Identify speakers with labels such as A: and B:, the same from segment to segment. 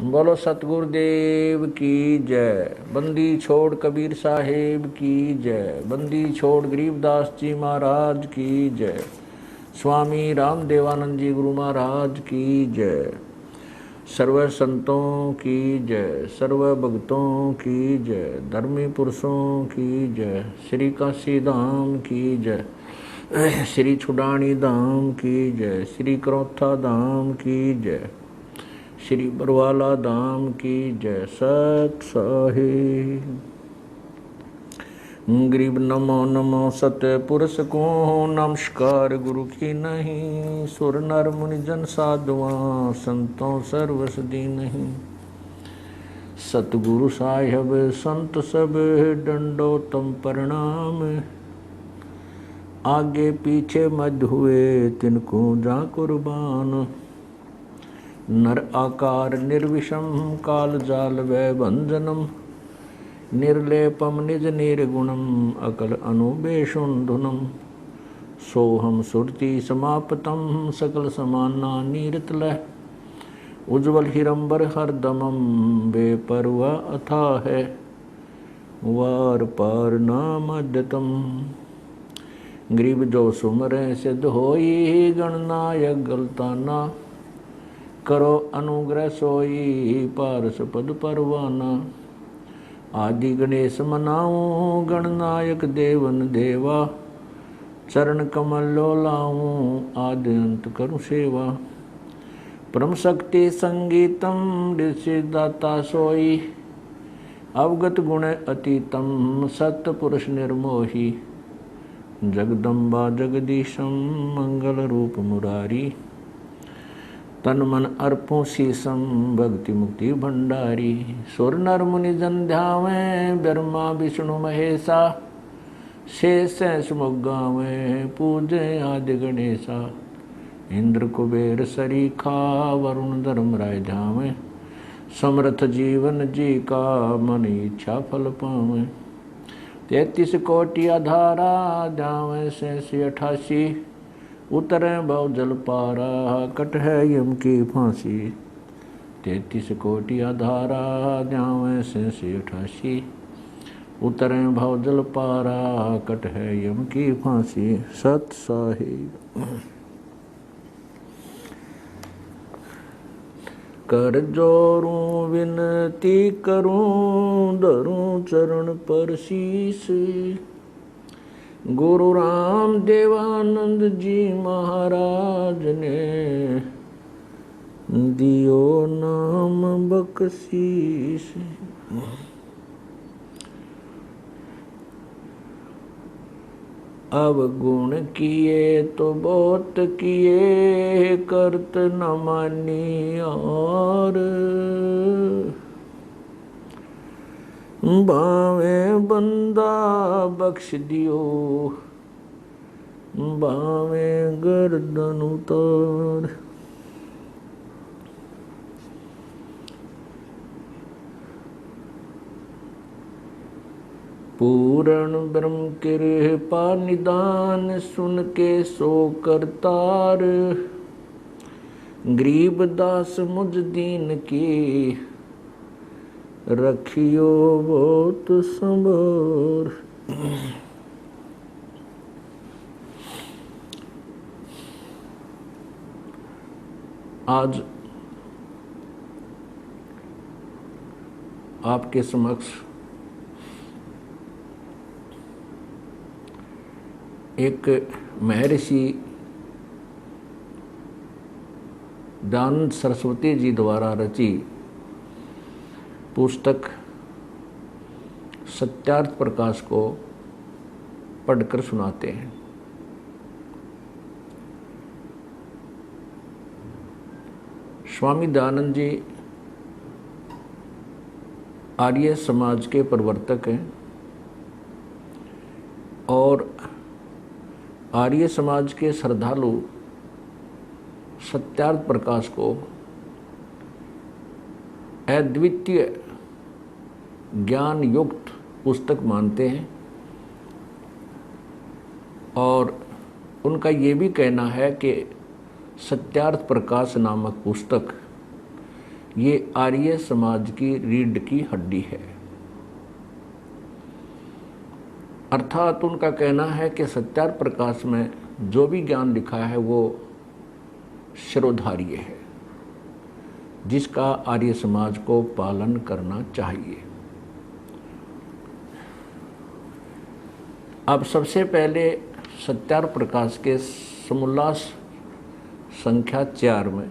A: बोलो सतगुरुदेव की जय। बंदी छोड़ कबीर साहेब की जय। बंदी छोड़ गरीबदास जी महाराज की जय। स्वामी रामदेवानंद जी गुरु महाराज की जय। सर्व संतों की जय। सर्व भक्तों की जय। धर्मी पुरुषों की जय। श्री काशी धाम की जय। श्री छुडानी धाम की जय। श्री करौथा धाम की जय। श्री बरवाला धाम की जय। सत साहिब। गरीब नमो नमो सत्य पुरुष को नमस्कार गुरु की नहीं। सुर नर मुनि जन साधुआं संतों सर्वसदी नहीं। सतगुरु साहिब संत सब दंडोतम प्रणाम। आगे पीछे मध्य हुए तिनको जा कुर्बान। नर आकार निर्विषम काल जाल वै भंजनम। निर्लेपम निज निर्गुणम अकल अनुबेशुंधुनम। सोहम सुरति समापतम सकल समाना नीरतलह। उज्ज्वल हिरंबर हरदमम बेपरवा अथा है। वार पार नामद्यतम। गरीब जो सुमरे सिद्ध होई गणनायक गलताना। करो अनुग्रह सोई पारस पद परवाना। आदि गणेश मनाऊं गणनायक देवन देवा। चरण कमल लो लाऊं आदि अंत करूं सेवा। परम शक्ति संगीतम ऋषि दाता सोई। अवगत गुण अतीतम सत्य पुरुष निर्मोही। जगदम्बा जगदीशम मंगल रूप मुरारी। तन मन अर्पों शीसम भक्ति मुक्ति भंडारी। सुर नर मुनि जन ध्यावें ब्रह्मा विष्णु महेशा। शेष सुमुख गावें पूजे आदि गणेशा। इंद्र कुबेर सरीखा वरुण धर्मराय ध्यावें। समर्थ जीवन जी का मन इच्छा फल पावें। 33 कोटि आधारा ध्यावें 88। उतरे भव जल पारा कट है यम की फांसी। 33 कोटि आधारा ध्यावें 88। उतरे भव जल पारा कट है यम की फांसी। सत साहिब। कर जोरूं विनती करूं धरूं चरण पर शीस। गुरु राम देवानंद जी महाराज ने दियो नाम बख्शीश। अब गुण किए तो बहुत किए करत न मानी और। बावे बंदा बख्श दियो बावे गर्दन उतार। पूर्ण ब्रह्म कृपा निदान सुन के सो करतार। गरीब दास मुझ दीन की रखियो बहुत संभार। आज आपके समक्ष एक महर्षि दयानंद सरस्वती जी द्वारा रची पुस्तक सत्यार्थ प्रकाश को पढ़कर सुनाते हैं। स्वामी दयानंद जी आर्य समाज के प्रवर्तक हैं और आर्य समाज के श्रद्धालु सत्यार्थ प्रकाश को अद्वितीय ज्ञान युक्त पुस्तक मानते हैं और उनका ये भी कहना है कि सत्यार्थ प्रकाश नामक पुस्तक ये आर्य समाज की रीढ़ की हड्डी है। अर्थात उनका कहना है कि सत्यार्थ प्रकाश में जो भी ज्ञान लिखा है वो सर्वधार्य है, जिसका आर्य समाज को पालन करना चाहिए। अब सबसे पहले सत्यार्थ प्रकाश के समोल्लास संख्या 4 में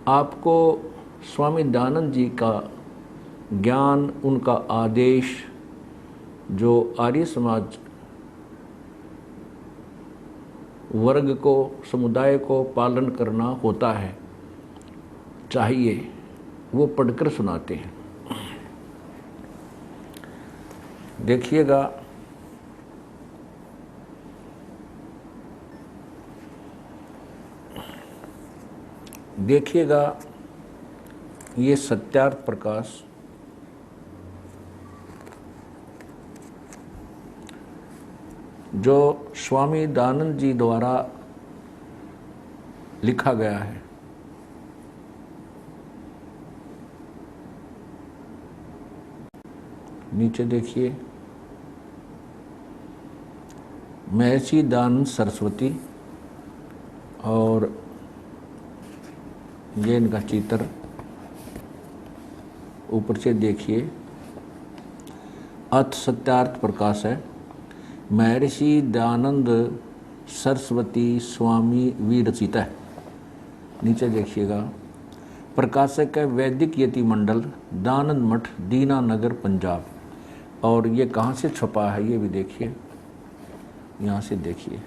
A: आपको स्वामी दयानंद जी का ज्ञान, उनका आदेश जो आर्य समाज वर्ग को, समुदाय को पालन करना होता है चाहिए, वो पढ़कर सुनाते हैं। देखिएगा, देखिएगा ये सत्यार्थ प्रकाश जो स्वामी दयानंद जी द्वारा लिखा गया है। नीचे देखिए, महर्षि दयानंद सरस्वती, और ये इनका चित्र ऊपर से देखिए, अथ सत्यार्थ प्रकाश है, महर्षि दयानंद सरस्वती स्वामी विरचित है। नीचे देखिएगा, प्रकाशक है वैदिक यति मंडल, दयानंद मठ, दीना नगर, पंजाब। और ये कहाँ से छपा है ये भी देखिए, यहाँ से देखिए,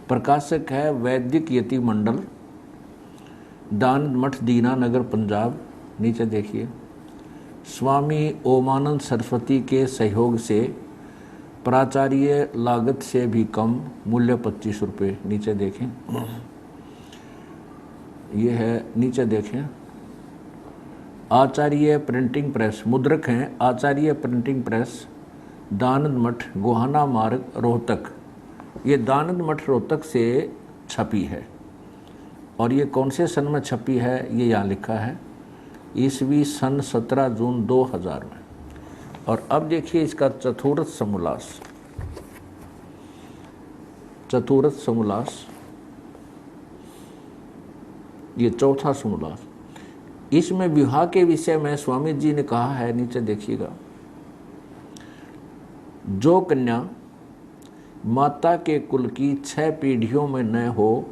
A: प्रकाशक है वैदिक यति मंडल, दयानंद मठ, दीना नगर, पंजाब। नीचे देखिए, स्वामी ओमानंद सरस्वती के सहयोग से प्राचार्य लागत से भी कम, मूल्य 25 रुपये। नीचे देखें, ये है, नीचे देखें, आचार्य प्रिंटिंग प्रेस, मुद्रक हैं आचार्य प्रिंटिंग प्रेस, दयानंद मठ, गोहाना मार्ग, रोहतक। ये दयानंद मठ रोहतक से छपी है। और ये कौन से सन में छपी है ये यहाँ लिखा है, ईस्वी सन 17 जून 2000 में। और अब देखिए इसका चतुर्थ समोल्लास, चतुर्थ समोल्लास, ये चौथा समोल्लास। इसमें विवाह के विषय में स्वामी जी ने कहा है, नीचे देखिएगा, जो कन्या माता के कुल की 6 पीढ़ियों में न हो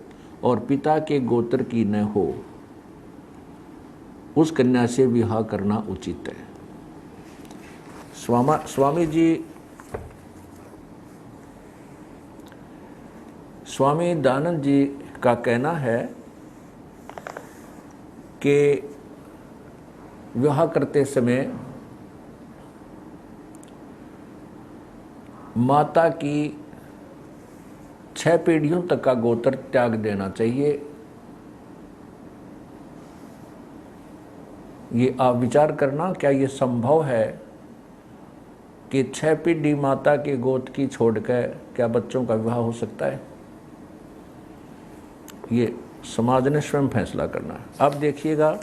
A: और पिता के गोत्र की न हो, उस कन्या से विवाह करना उचित है। स्वामी दयानंद जी का कहना है कि विवाह करते समय माता की 6 पीढ़ियों तक का गोत्र त्याग देना चाहिए। ये आप विचार करना, क्या ये संभव है कि 6 पीढ़ी माता के गोत्र की छोड़कर क्या बच्चों का विवाह हो सकता है? ये समाज ने स्वयं फैसला करना है। अब देखिएगा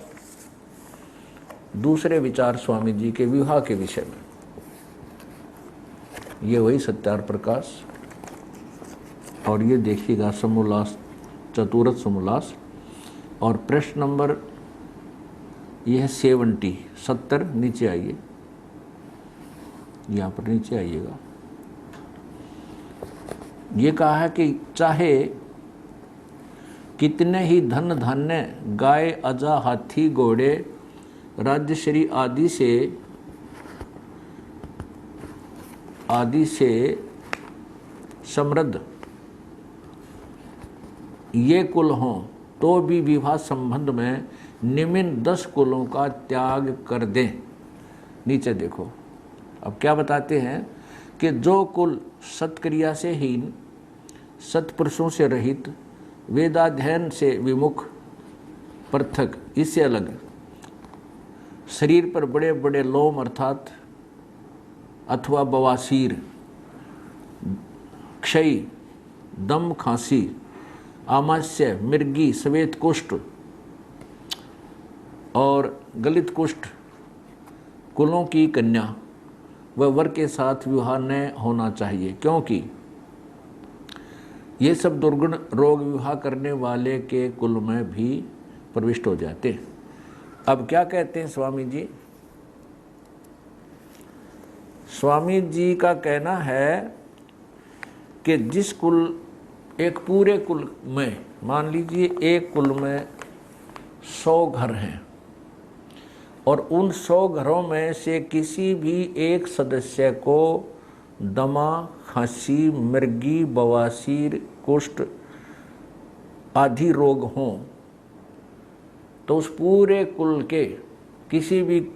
A: दूसरे विचार स्वामी जी के विवाह के विषय में। ये वही सत्यार्थ प्रकाश, और ये देखिएगा समोल्लास, चतुर्थ समोल्लास, और प्रश्न नंबर ये है 70। नीचे आइए, यहाँ पर नीचे आइएगा। ये कहा है कि चाहे कितने ही धन धान्य, गाय, अजा, हाथी, घोड़े, राज्यश्री आदि से समृद्ध ये कुल हों, तो भी विवाह संबंध में निम्न 10 कुलों का त्याग कर दें। नीचे देखो, अब क्या बताते हैं कि जो कुल सत्क्रिया से हीन, सत्पुरुषों से रहित, वेदाध्ययन से विमुख, पृथक, इससे अलग, शरीर पर बड़े बड़े लोम अर्थात अथवा बवासीर, क्षय, दम, खांसी, आमाशय, मिर्गी, श्वेत कुष्ठ, और गलित कुष्ठ कुलों की कन्या व वर के साथ विवाह न होना चाहिए, क्योंकि ये सब दुर्गुण रोग विवाह करने वाले के कुल में भी प्रविष्ट हो जाते हैं। अब क्या कहते हैं स्वामी जी? स्वामी जी का कहना है कि जिस कुल, एक पूरे कुल में, मान लीजिए एक कुल में 100 घर हैं और उन 100 घरों में से किसी भी एक सदस्य को दमा, खांसी, मिर्गी, बवासीर, कुष्ठ आदि रोग हों, तो उस पूरे कुल के किसी भी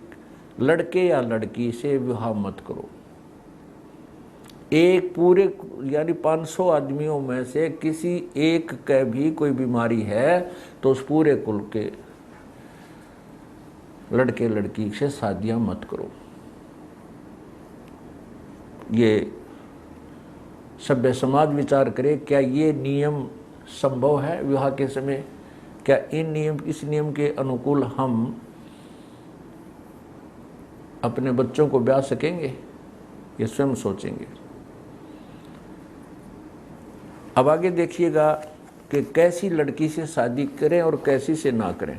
A: लड़के या लड़की से विवाह मत करो। एक पूरे यानी 500 आदमियों में से किसी एक के भी कोई बीमारी है तो उस पूरे कुल के लड़के लड़की से शादियां मत करो। ये सभ्य समाज विचार करे, क्या ये नियम संभव है विवाह के समय? क्या इस नियम के अनुकूल हम अपने बच्चों को ब्याह सकेंगे? ये स्वयं सोचेंगे। अब आगे देखिएगा कि कैसी लड़की से शादी करें और कैसी से ना करें।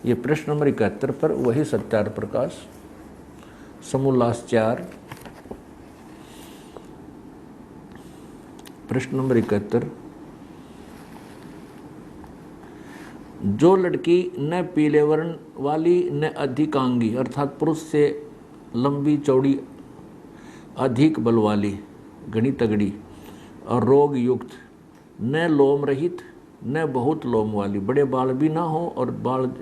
A: ये प्रश्न नंबर 71 पर वही सत्यार प्रकाश, समोल्लास 4, प्रश्न नंबर 71। जो लड़की न पीले वर्ण वाली न अधिकांगी अर्थात पुरुष से लंबी चौड़ी, अधिक बल वाली, घनी तगड़ी और रोग युक्त, न लोम रहित न बहुत लोम वाली, बड़े बाल भी ना हो और बाल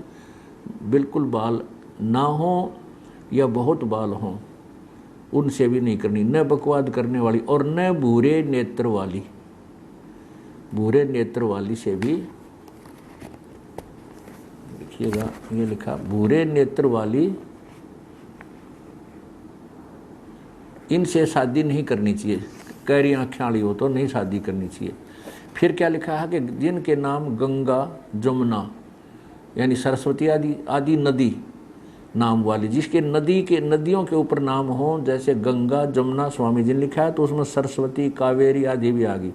A: बिल्कुल बाल ना हो या बहुत बाल हों, उनसे भी नहीं करनी। न बकवाद करने वाली और न भूरे नेत्र वाली, भूरे नेत्र वाली से भी, देखिएगा ये लिखा भूरे नेत्र वाली, इनसे शादी नहीं करनी चाहिए। कैरी आँखें वाली हो तो नहीं शादी करनी चाहिए। फिर क्या लिखा है कि जिनके नाम गंगा, जमुना यानी सरस्वती आदि नदी नाम वाली, जिसके नदियों के ऊपर नाम हो, जैसे गंगा, जमुना स्वामी जी ने लिखा है, तो उसमें सरस्वती, कावेरी आदि भी आ गई।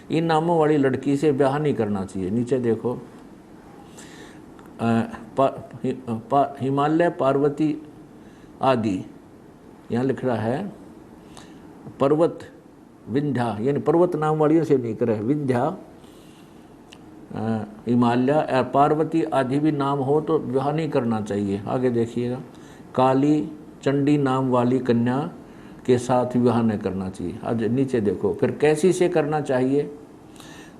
A: इन नामों वाली लड़की से ब्याह नहीं करना चाहिए। नीचे देखो, हिमालय, पार्वती आदि, यहाँ लिख रहा है पर्वत, विंध्या यानी पर्वत नाम वालियों से नहीं करे, विंध्या, हिमालय, पार्वती आदि भी नाम हो तो विवाह नहीं करना चाहिए। आगे देखिएगा, काली, चंडी नाम वाली कन्या के साथ विवाह नहीं करना चाहिए। आज नीचे देखो, फिर कैसी से करना चाहिए?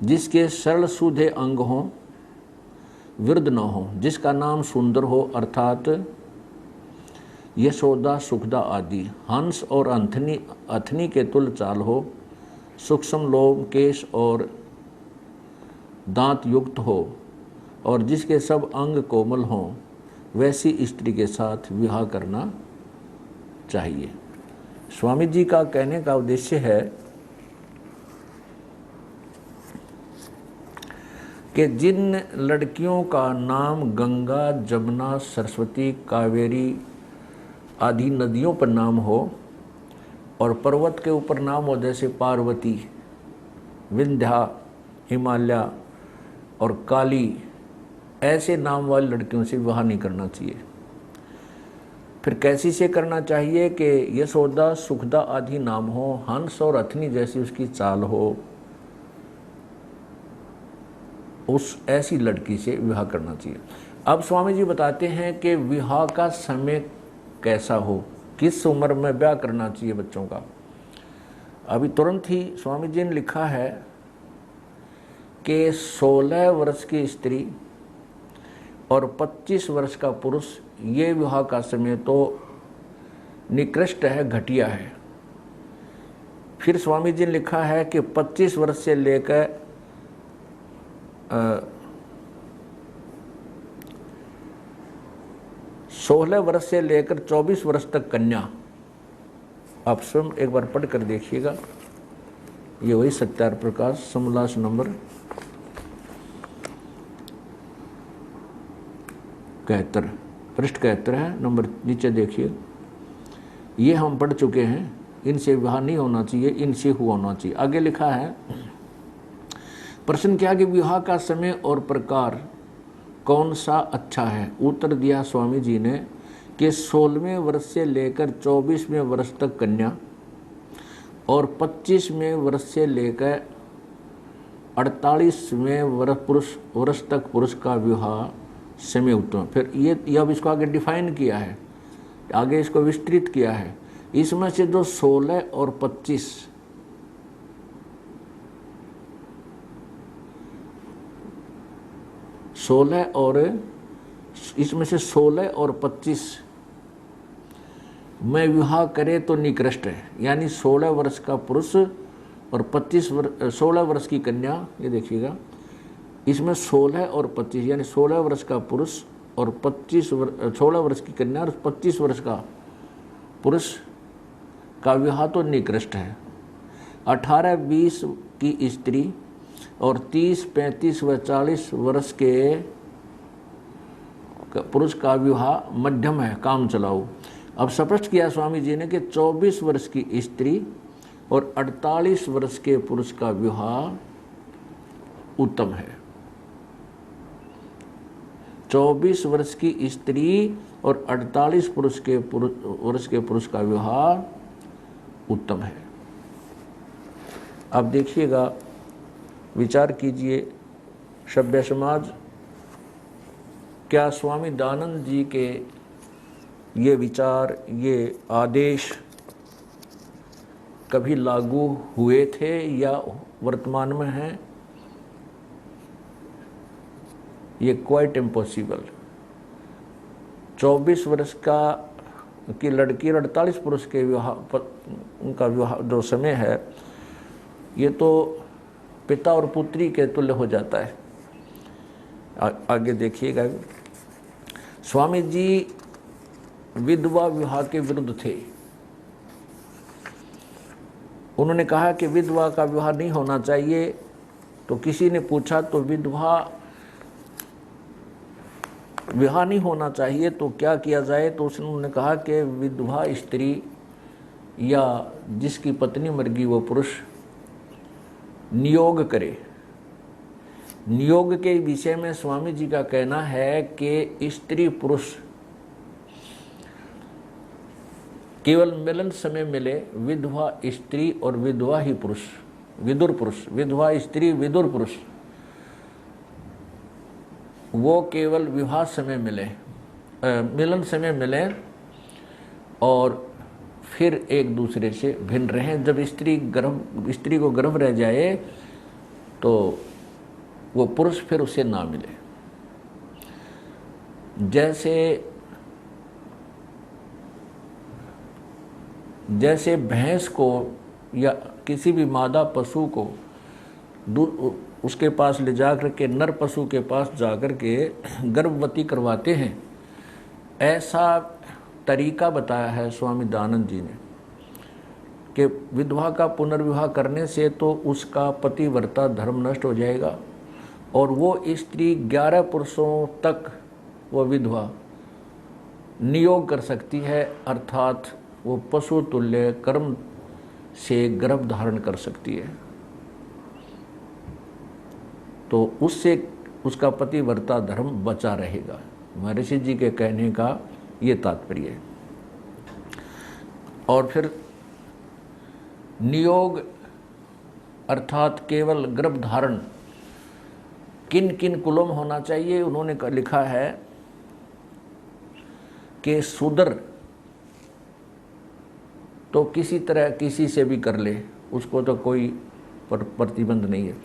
A: जिसके सरल सूधे अंग हों, वृद्ध न हो, जिसका नाम सुंदर हो अर्थात यशोदा, सुखदा आदि, हंस और अथनी के तुल चाल हो, सूक्ष्म लोम, केश और दांत युक्त हो और जिसके सब अंग कोमल हों, वैसी स्त्री के साथ विवाह करना चाहिए। स्वामी जी का कहने का उद्देश्य है कि जिन लड़कियों का नाम गंगा, जमुना, सरस्वती, कावेरी आदि नदियों पर नाम हो और पर्वत के ऊपर नाम हो, जैसे पार्वती, विंध्या, हिमालय और काली, ऐसे नाम वाली लड़कियों से विवाह नहीं करना चाहिए। फिर कैसी से करना चाहिए कि यशोदा, सुखदा आदि नाम हो, हंस और अथनी जैसी उसकी चाल हो, उस ऐसी लड़की से विवाह करना चाहिए। अब स्वामी जी बताते हैं कि विवाह का समय कैसा हो, किस उम्र में ब्याह करना चाहिए बच्चों का। अभी तुरंत ही स्वामी जी ने लिखा है कि 16 वर्ष की स्त्री और 25 वर्ष का पुरुष, ये विवाह का समय तो निकृष्ट है, घटिया है। फिर स्वामी जी ने लिखा है कि 25 वर्ष से लेकर 16 वर्ष से लेकर 24 वर्ष तक कन्या। आप स्वयं एक बार पढ़ कर देखिएगा, ये वही सत्यार प्रकाश, समोल्लास नंबर 71, पृष्ठ 71 है, नंबर नीचे देखिए। ये हम पढ़ चुके हैं, इनसे विवाह नहीं होना चाहिए, इनसे हुआ होना चाहिए। आगे लिखा है, प्रश्न क्या कि विवाह का समय और प्रकार कौन सा अच्छा है? उत्तर दिया स्वामी जी ने कि 16वें वर्ष से लेकर 24वें वर्ष तक कन्या और 25वें वर्ष से लेकर 48वें वर्ष तक पुरुष का विवाह समय उत्तम। फिर ये अब इसको आगे डिफाइन किया है, आगे इसको विस्तृत किया है। इसमें से जो 16 और 25, इसमें से 16 और 25 में विवाह करे तो निकृष्ट है। यानी 16 वर्ष का पुरुष और 16 वर्ष की कन्या, ये देखिएगा, इसमें 16 और 25 यानी 16 वर्ष का पुरुष और 16 वर्ष की कन्या और 25 वर्ष का पुरुष का विवाह तो निकृष्ट है। 18-20 की स्त्री और 30, 35 व 40 वर्ष के पुरुष का विवाह मध्यम है, काम चलाओ। अब स्पष्ट किया स्वामी जी ने कि 24 वर्ष की स्त्री और 48 वर्ष के पुरुष का विवाह उत्तम है। 24 वर्ष की स्त्री और 48 वर्ष के पुरुष का विवाह उत्तम है। अब देखिएगा, विचार कीजिए, सभ्य समाज, क्या स्वामी दयानंद जी के ये विचार, ये आदेश कभी लागू हुए थे या वर्तमान में हैं? ये क्वाइट इम्पॉसिबल। 24 वर्ष की लड़की और 48 पुरुष के विवाह, उनका विवाह जो समय है, ये तो पिता और पुत्री के तुल्य हो जाता है। आगे देखिएगा, स्वामी जी विधवा विवाह के विरुद्ध थे। उन्होंने कहा कि विधवा का विवाह नहीं होना चाहिए। तो किसी ने पूछा तो विधवा विवाह नहीं होना चाहिए तो क्या किया जाए? तो उन्होंने कहा कि विधवा स्त्री या जिसकी पत्नी मर गई वो पुरुष नियोग करे। नियोग के विषय में स्वामी जी का कहना है कि स्त्री पुरुष केवल मिलन समय मिले, विधवा स्त्री और विधवा ही पुरुष, विदुर पुरुष, विधवा स्त्री विदुर पुरुष, वो केवल विवाह समय मिले, मिलन समय मिले और फिर एक दूसरे से भिन्न रहें। जब स्त्री को गर्भ रह जाए तो वो पुरुष फिर उसे ना मिले। जैसे भैंस को या किसी भी मादा पशु को उसके पास ले जाकर के नर पशु के पास जाकर के गर्भवती करवाते हैं, ऐसा तरीका बताया है स्वामी दयानंद जी ने कि विधवा का पुनर्विवाह करने से तो उसका पतिव्रता धर्म नष्ट हो जाएगा और वो स्त्री 11 पुरुषों तक वो विधवा नियोग कर सकती है, अर्थात वो पशु तुल्य कर्म से गर्भ धारण कर सकती है। तो उससे उसका पतिव्रता धर्म बचा रहेगा। महर्षि जी के कहने का ये तात्पर्य है। और फिर नियोग अर्थात केवल गर्भ धारण किन किन कुलों में होना चाहिए? उन्होंने लिखा है कि शूद्र तो किसी तरह किसी से भी कर ले, उसको तो कोई प्रतिबंध नहीं है।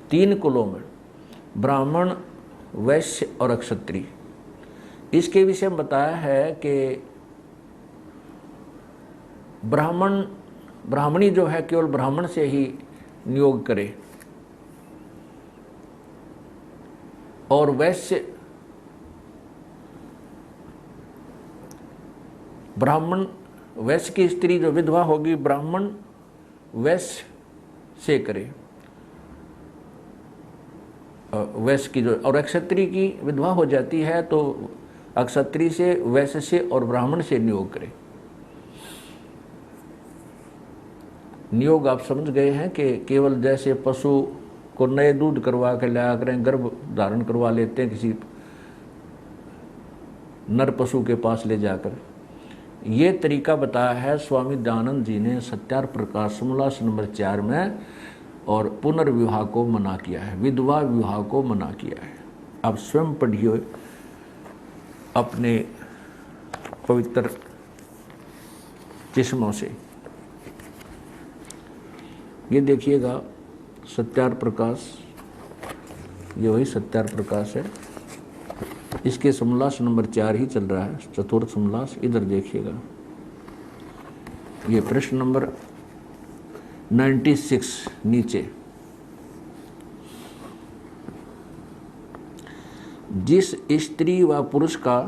A: 3 कुलों में ब्राह्मण, वैश्य और क्षत्रिय। इसके विषय में बताया है कि ब्राह्मणी जो है केवल ब्राह्मण से ही नियोग करे और वैश्य की स्त्री जो विधवा होगी ब्राह्मण वैश्य से करे, वैश्य की जो, और क्षत्रिय की विधवा हो जाती है तो अक्षत्रिय से, वैश्य से और ब्राह्मण से नियोग करे। नियोग आप समझ गए हैं कि केवल जैसे पशु को नए दूध करवा के लाया करें, गर्भ धारण करवा लेते हैं किसी नर पशु के पास ले जाकर, ये तरीका बताया है स्वामी दयानंद जी ने सत्यार प्रकाश समोल्लास नंबर 4 में, और पुनर्विवाह को मना किया है, विधवा विवाह को मना किया है। आप स्वयं पढ़िए अपने पवित्र चश्मों से। ये देखिएगा सत्यार प्रकाश, ये वही सत्यार प्रकाश है, इसके समोल्लास नंबर 4 ही चल रहा है, चतुर्थ समोल्लास। इधर देखिएगा, ये प्रश्न नंबर 96 नीचे। जिस स्त्री व पुरुष का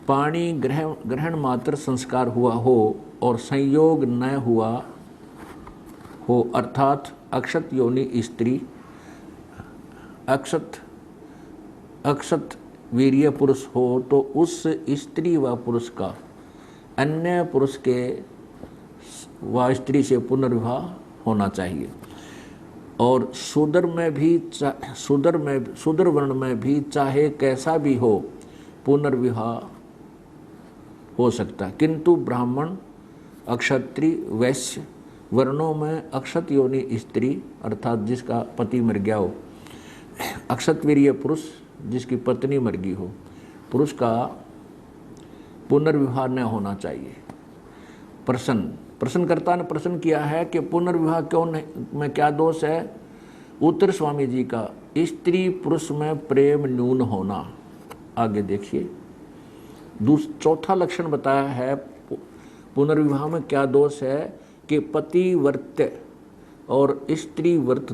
A: पाणी ग्रहण मात्र संस्कार हुआ हो और संयोग न हुआ हो, अर्थात अक्षत योनि स्त्री, अक्षत वीर्य पुरुष हो, तो उस स्त्री व पुरुष का अन्य पुरुष के व स्त्री से पुनर्विवाह होना चाहिए। और शूद्र वर्ण में भी चाहे कैसा भी हो पुनर्विवाह हो सकता है, किंतु ब्राह्मण, अक्षत्रिय, वैश्य वर्णों में अक्षत योनि स्त्री अर्थात जिसका पति मर गया हो, अक्षतवीर्य पुरुष जिसकी पत्नी मर गई हो, पुरुष का पुनर्विवाह न होना चाहिए। प्रश्नकर्ता ने प्रश्न किया है कि पुनर्विवाह क्यों नहीं, में क्या दोष है? उत्तर स्वामी जी का, स्त्री पुरुष में प्रेम न्यून होना। आगे देखिए, चौथा लक्षण बताया है पुनर्विवाह में क्या दोष है कि पतिव्रत्य और स्त्री व्रत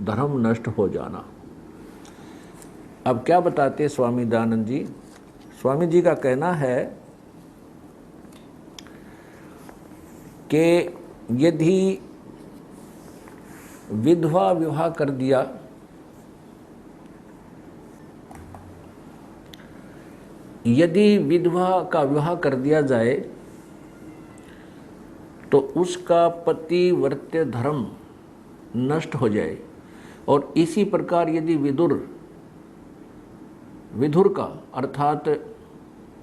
A: धर्म नष्ट हो जाना। अब क्या बताते स्वामी दयानंद जी? स्वामी जी का कहना है कि यदि विधवा विवाह कर दिया, यदि विधवा का विवाह कर दिया जाए तो उसका पतिव्रत्य धर्म नष्ट हो जाए। और इसी प्रकार यदि विधुर का अर्थात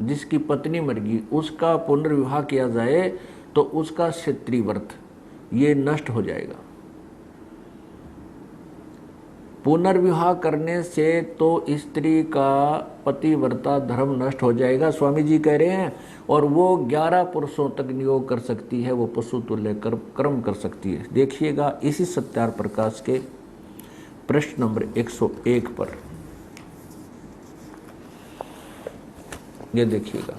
A: जिसकी पत्नी मर गई उसका पुनर्विवाह किया जाए तो उसका क्षत्रिय व्रत ये नष्ट हो जाएगा। पुनर्विवाह करने से तो स्त्री का पतिव्रता धर्म नष्ट हो जाएगा, स्वामी जी कह रहे हैं, और वो 11 पुरुषों तक नियोग कर सकती है, वो पशु तुल्य कर्म कर सकती है। देखिएगा इसी सत्यार प्रकाश के प्रश्न नंबर 101 पर, ये देखिएगा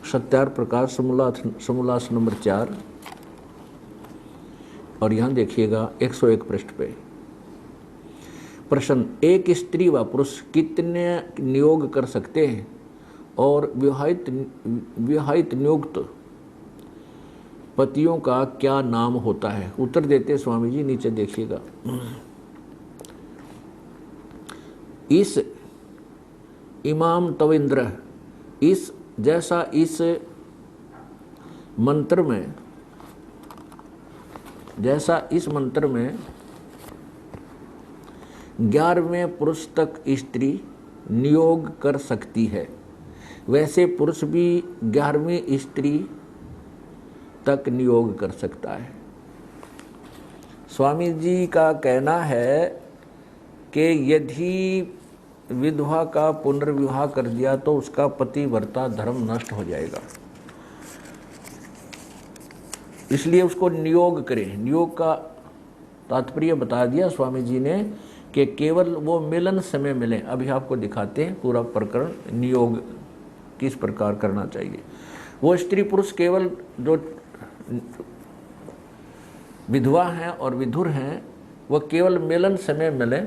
A: सत्यार प्रकाश समोल्लास नंबर 4, और यहाँ देखिएगा 101 पृष्ठ पे प्रश्न, एक स्त्री व पुरुष कितने नियोग कर सकते हैं और विवाहित नियुक्त पतियों का क्या नाम होता है? उत्तर देते स्वामी जी, नीचे देखिएगा। इस इमाम तविंद्र इस मंत्र में 11वें पुरुष तक स्त्री नियोग कर सकती है, वैसे पुरुष भी 11वीं स्त्री तक नियोग कर सकता है। स्वामी जी का कहना है कि यदि विधवा का पुनर्विवाह कर दिया तो उसका पतिव्रता धर्म नष्ट हो जाएगा, इसलिए उसको नियोग करें। नियोग का तात्पर्य बता दिया स्वामी जी ने कि केवल वो मिलन समय मिले। अभी आपको दिखाते हैं पूरा प्रकरण नियोग किस प्रकार करना चाहिए। वो स्त्री पुरुष केवल जो विधवा हैं और विधुर हैं वह केवल मिलन समय मिले,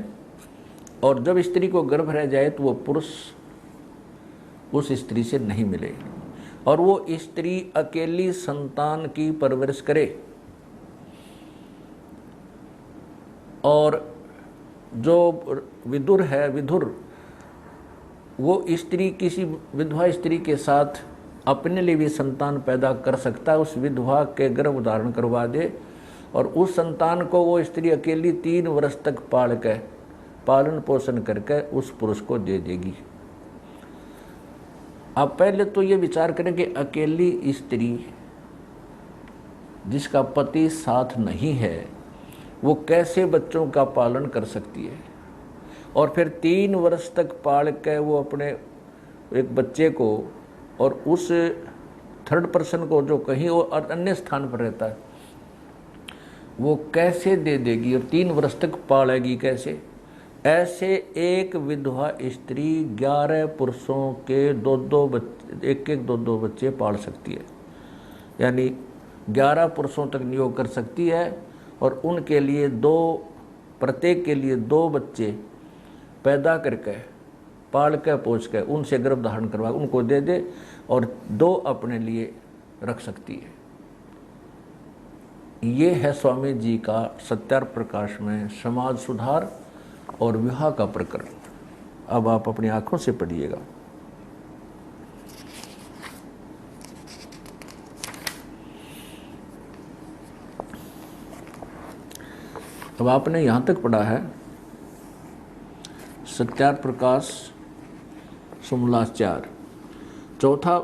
A: और जब स्त्री को गर्भ रह जाए तो वो पुरुष उस स्त्री से नहीं मिले, और वो स्त्री अकेली संतान की परवरिश करे और जो विदुर है, विदुर, वो स्त्री किसी विधवा स्त्री के साथ अपने लिए भी संतान पैदा कर सकता है, उस विधवा के गर्भ धारण करवा दे और उस संतान को वो स्त्री अकेली 3 वर्ष तक पाल के पालन पोषण करके उस पुरुष को दे देगी। अब पहले तो ये विचार करें कि अकेली स्त्री जिसका पति साथ नहीं है वो कैसे बच्चों का पालन कर सकती है, और फिर 3 वर्ष तक पाल के वो अपने एक बच्चे को और उस थर्ड पर्सन को जो कहीं और अन्य स्थान पर रहता है वो कैसे दे देगी और 3 वर्ष तक पालेगी कैसे। ऐसे एक विधवा स्त्री 11 पुरुषों के एक दो बच्चे पाल सकती है, यानी 11 पुरुषों तक नियोग कर सकती है और उनके लिए प्रत्येक के लिए 2 बच्चे पैदा करके पाल के पोछ के उनसे गर्भ धारण करवा उनको दे दे और 2 अपने लिए रख सकती है। ये है स्वामी जी का सत्यार्थ प्रकाश में समाज सुधार और विवाह का प्रकरण। अब आप अपनी आंखों से पढ़िएगा। अब आपने यहाँ तक पढ़ा है सत्यार्थ प्रकाश सुमलास 4। चौथा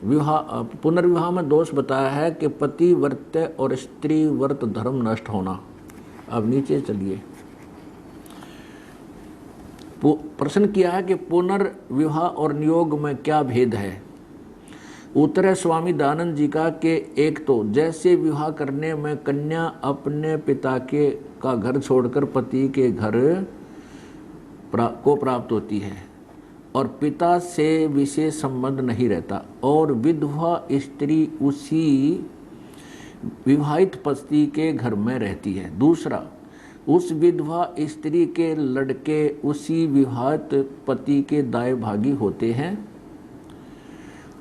A: विवाह पुनर्विवाह में दोष बताया है कि पति वर्त और स्त्री वर्त धर्म नष्ट होना। अब नीचे चलिए, प्रश्न किया है कि पुनर्विवाह और नियोग में क्या भेद है। उत्तर है स्वामी दयानंद जी का कि एक तो जैसे विवाह करने में कन्या अपने पिता का घर छोड़कर पति के घर को प्राप्त होती है और पिता से विशेष संबंध नहीं रहता, और विधवा स्त्री उसी विवाहित पति के घर में रहती है। दूसरा, उस विधवा स्त्री के लड़के उसी विवाहित पति के दाएं भागी होते हैं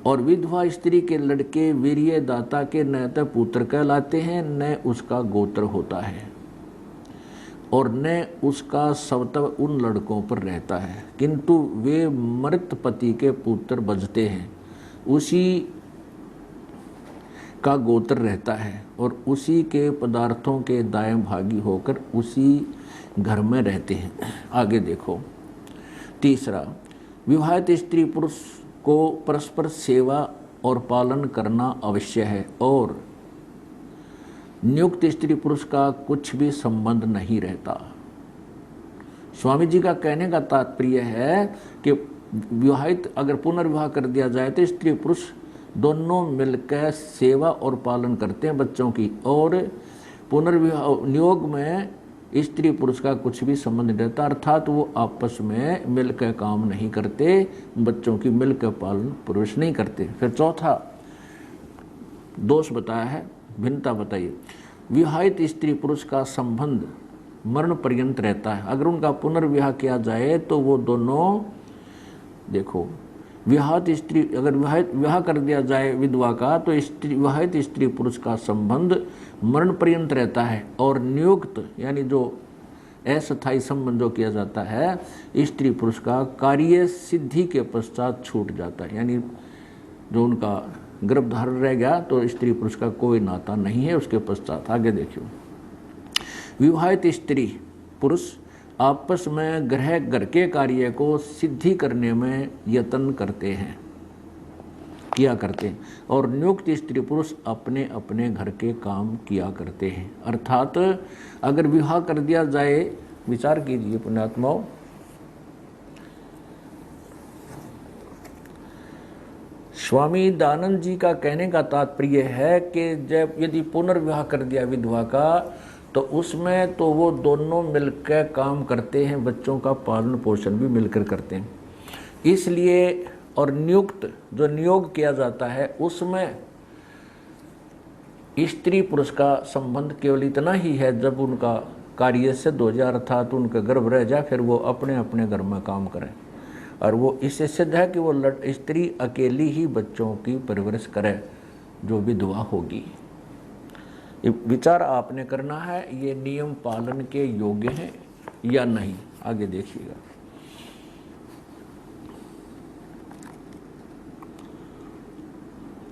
A: और विधवा स्त्री के लड़के वीर्य दाता के न तो पुत्र कहलाते हैं न उसका गोत्र होता है और न उसका स्वतः उन लड़कों पर रहता है, किंतु वे मृत पति के पुत्र बजते हैं, उसी का गोत्र रहता है और उसी के पदार्थों के दाएं भागी होकर उसी घर में रहते हैं। आगे देखो। तीसरा, विवाहित स्त्री पुरुष को परस्पर सेवा और पालन करना आवश्यक है और नियुक्त स्त्री पुरुष का कुछ भी संबंध नहीं रहता। स्वामी जी का कहने का तात्पर्य है कि विवाहित अगर पुनर्विवाह कर दिया जाए तो स्त्री पुरुष दोनों मिलकर सेवा और पालन करते हैं बच्चों की, और पुनर्विवाह नियोग में स्त्री पुरुष का कुछ भी संबंध नहीं रहता, अर्थात वो आपस में मिलकर काम नहीं करते, बच्चों की मिलकर पालन पुरुष नहीं करते। फिर चौथा दोष बताया है, भिन्नता बताइए। विवाहित स्त्री पुरुष का संबंध मरण पर्यंत रहता है, अगर उनका पुनर्विवाह किया जाए तो वो दोनों, देखो विवाहित स्त्री अगर विवाह कर दिया जाए विधवा का तो विवाहित स्त्री पुरुष का संबंध मरण पर्यंत रहता है और नियुक्त यानी जो अस्थायी संबंध जो किया जाता है स्त्री पुरुष का कार्य सिद्धि के पश्चात छूट जाता है, यानी जो उनका गर्भधारण रह गया तो स्त्री पुरुष का कोई नाता नहीं है उसके पश्चात। आगे देखियो, विवाहित स्त्री पुरुष आपस में घर के कार्य को सिद्धि करने में यत्न किया करते हैं और नियुक्त स्त्री पुरुष अपने अपने घर के काम किया करते हैं। अर्थात अगर विवाह कर दिया जाए, विचार कीजिए पुण्यात्माओं, स्वामी दयानंद जी का कहने का तात्पर्य है कि जब यदि पुनर्विवाह कर दिया विधवा का तो उसमें तो वो दोनों मिलकर काम करते हैं, बच्चों का पालन पोषण भी मिलकर करते हैं, इसलिए और नियुक्त जो नियोग किया जाता है उसमें स्त्री पुरुष का संबंध केवल इतना ही है जब उनका कार्य सिद्ध हो जाए, अर्थात उनका गर्भ रह जाए, फिर वो अपने अपने घर में काम करें। और वो इससे सिद्ध है कि वो स्त्री अकेली ही बच्चों की परवरिश करे जो विधवा होगी। ये विचार आपने करना है, ये नियम पालन के योग्य हैं या नहीं। आगे देखिएगा।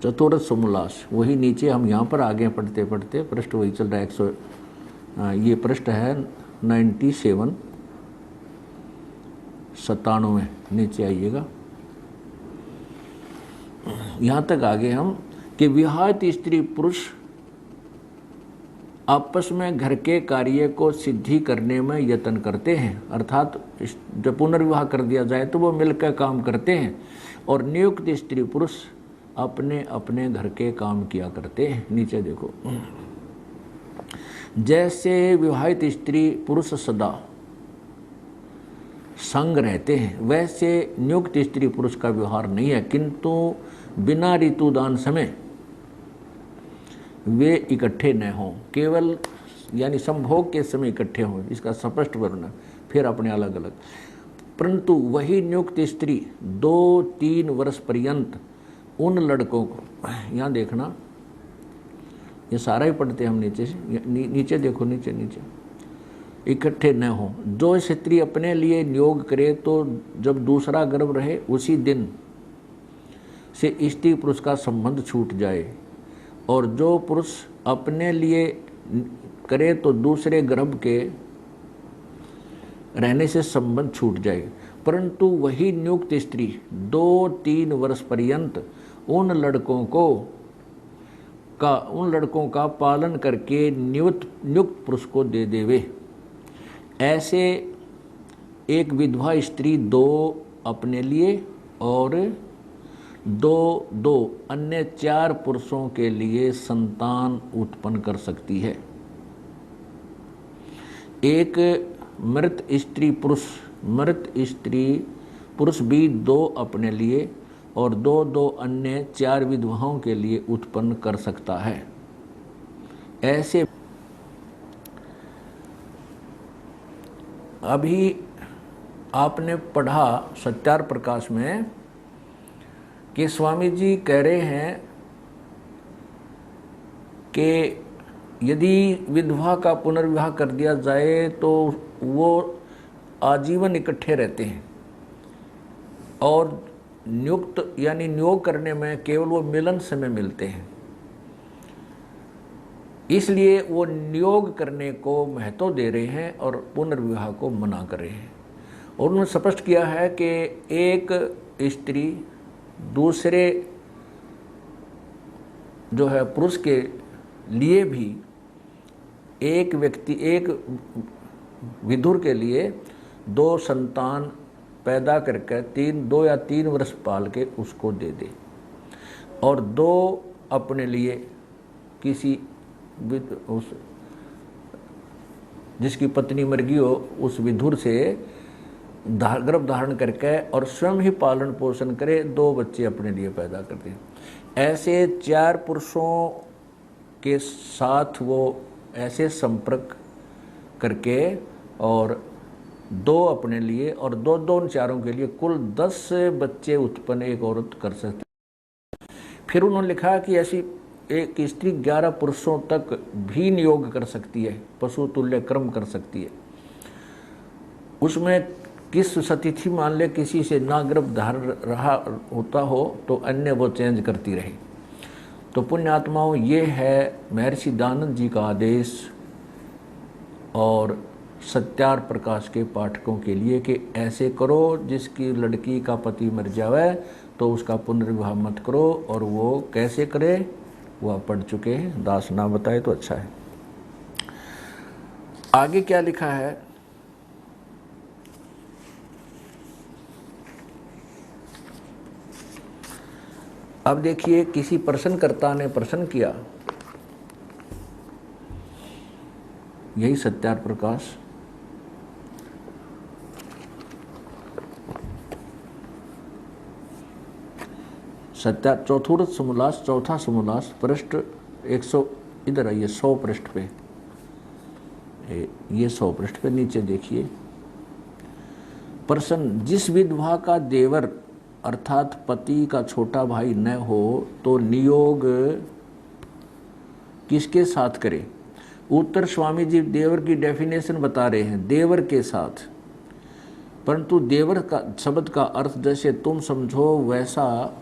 A: चतुर्थ समोल्लास, वही नीचे हम यहाँ पर आगे पढ़ते पढ़ते पृष्ठ वही चल रहा है 100, ये पृष्ठ है 97, 97, नीचे आइएगा। यहाँ तक आगे हम कि विवाहित स्त्री पुरुष आपस में घर के कार्य को सिद्धि करने में यत्न करते हैं, अर्थात जब पुनर्विवाह कर दिया जाए तो वो मिलकर काम करते हैं, और नियुक्त स्त्री पुरुष अपने अपने घर के काम किया करते हैं। नीचे देखो, जैसे विवाहित स्त्री पुरुष सदा संग रहते हैं, वैसे नियुक्त स्त्री पुरुष का व्यवहार नहीं है, किंतु बिना ऋतुदान समय वे इकट्ठे न हों, केवल यानी संभोग के समय इकट्ठे हों, इसका स्पष्ट वर्णन, फिर अपने अलग अलग। परंतु वही नियुक्त स्त्री 2-3 वर्ष पर्यंत उन लड़कों को, यहाँ देखना ये सारा ही पढ़ते हम नीचे से, नीचे देखो, नीचे इकट्ठे न हो। जो स्त्री अपने लिए नियोग करे तो जब दूसरा गर्भ रहे उसी दिन से स्त्री पुरुष का संबंध छूट जाए, और जो पुरुष अपने लिए करे तो दूसरे गर्भ के रहने से संबंध छूट जाए। परंतु वही नियुक्त स्त्री 2-3 वर्ष पर्यंत उन लड़कों का पालन करके नियुक्त पुरुष को दे देवे। ऐसे एक विधवा स्त्री 2 अपने लिए और 2 अन्य 4 पुरुषों के लिए संतान उत्पन्न कर सकती है। एक मृत स्त्री पुरुष भी 2 अपने लिए और 2 अन्य 4 विधवाओं के लिए उत्पन्न कर सकता है। ऐसे अभी आपने पढ़ा सत्यार प्रकाश में कि स्वामी जी कह रहे हैं कि यदि विधवा का पुनर्विवाह कर दिया जाए तो वो आजीवन इकट्ठे रहते हैं, और नियुक्त यानी नियोग करने में केवल वो मिलन समय मिलते हैं, इसलिए वो नियोग करने को महत्व दे रहे हैं और पुनर्विवाह को मना कर रहे हैं। और उन्होंने स्पष्ट किया है कि एक स्त्री दूसरे जो है पुरुष के लिए भी, एक विधुर के लिए 2 संतान पैदा करके 2 या 3 वर्ष पाल के उसको दे दे, और 2 अपने लिए किसी जिसकी पत्नी मर गई हो उस विधुर से गर्भ धारण करके और स्वयं ही पालन पोषण करे, 2 बच्चे अपने लिए पैदा करते हैं। ऐसे 4 पुरुषों के साथ वो ऐसे संपर्क करके और 2 अपने लिए और 2 उन 4 के लिए कुल 10 बच्चे उत्पन्न एक औरत कर सकती है। फिर उन्होंने लिखा कि ऐसी एक स्त्री 11 पुरुषों तक भी नियोग कर सकती है, पशु तुल्य कर्म कर सकती है। उसमें किस सतिथि मान ले किसी से ना गर्भ धारण रहा होता हो तो अन्य वो चेंज करती रहे। तो पुण्यात्माओं, ये है महर्षि दयानंद जी का आदेश और सत्यार प्रकाश के पाठकों के लिए कि ऐसे करो, जिसकी लड़की का पति मर जावे तो उसका पुनर्विवाह मत करो। और वो कैसे करे वो आप पढ़ चुके हैं, दास ना बताए तो अच्छा है। आगे क्या लिखा है, अब देखिए, किसी प्रश्नकर्ता ने प्रश्न किया, यही सत्यार प्रकाश चौथा समोल्लास पृष्ठ 100, इधर आइए 100 पृष्ठ पे, ये 100 पृष्ठ पे नीचे देखिए प्रश्न, जिस विधवा का देवर अर्थात पति का छोटा भाई न हो तो नियोग किसके साथ करे? उत्तर, स्वामी जी देवर की डेफिनेशन बता रहे हैं, देवर के साथ। परंतु देवर का शब्द का अर्थ जैसे तुम समझो वैसा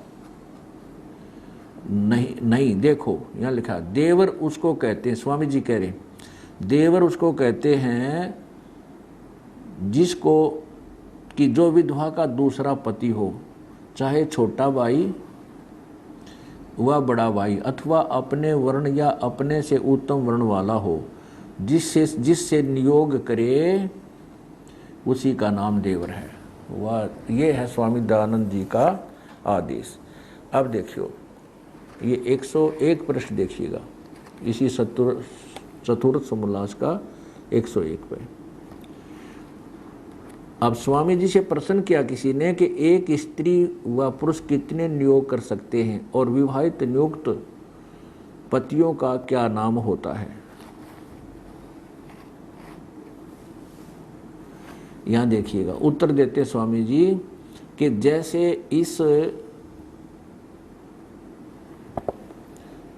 A: नहीं। देखो यहाँ लिखा, देवर उसको कहते हैं, स्वामी जी कह रहे हैं, देवर उसको कहते हैं जिसको कि जो विधवा का दूसरा पति हो, चाहे छोटा भाई व बड़ा भाई, अथवा अपने वर्ण या अपने से उत्तम वर्ण वाला हो, जिससे नियोग करे उसी का नाम देवर है। वह ये है स्वामी दयानंद जी का आदेश। अब देखियो ये 101 पृष्ठ देखिएगा, इसी चतुर्थ समोल्लास का 101 पे। अब स्वामी जी से प्रश्न किया किसी ने कि एक स्त्री व पुरुष कितने नियोग कर सकते हैं और विवाहित नियुक्त पतियों का क्या नाम होता है? यहाँ देखिएगा, उत्तर देते स्वामी जी कि जैसे इस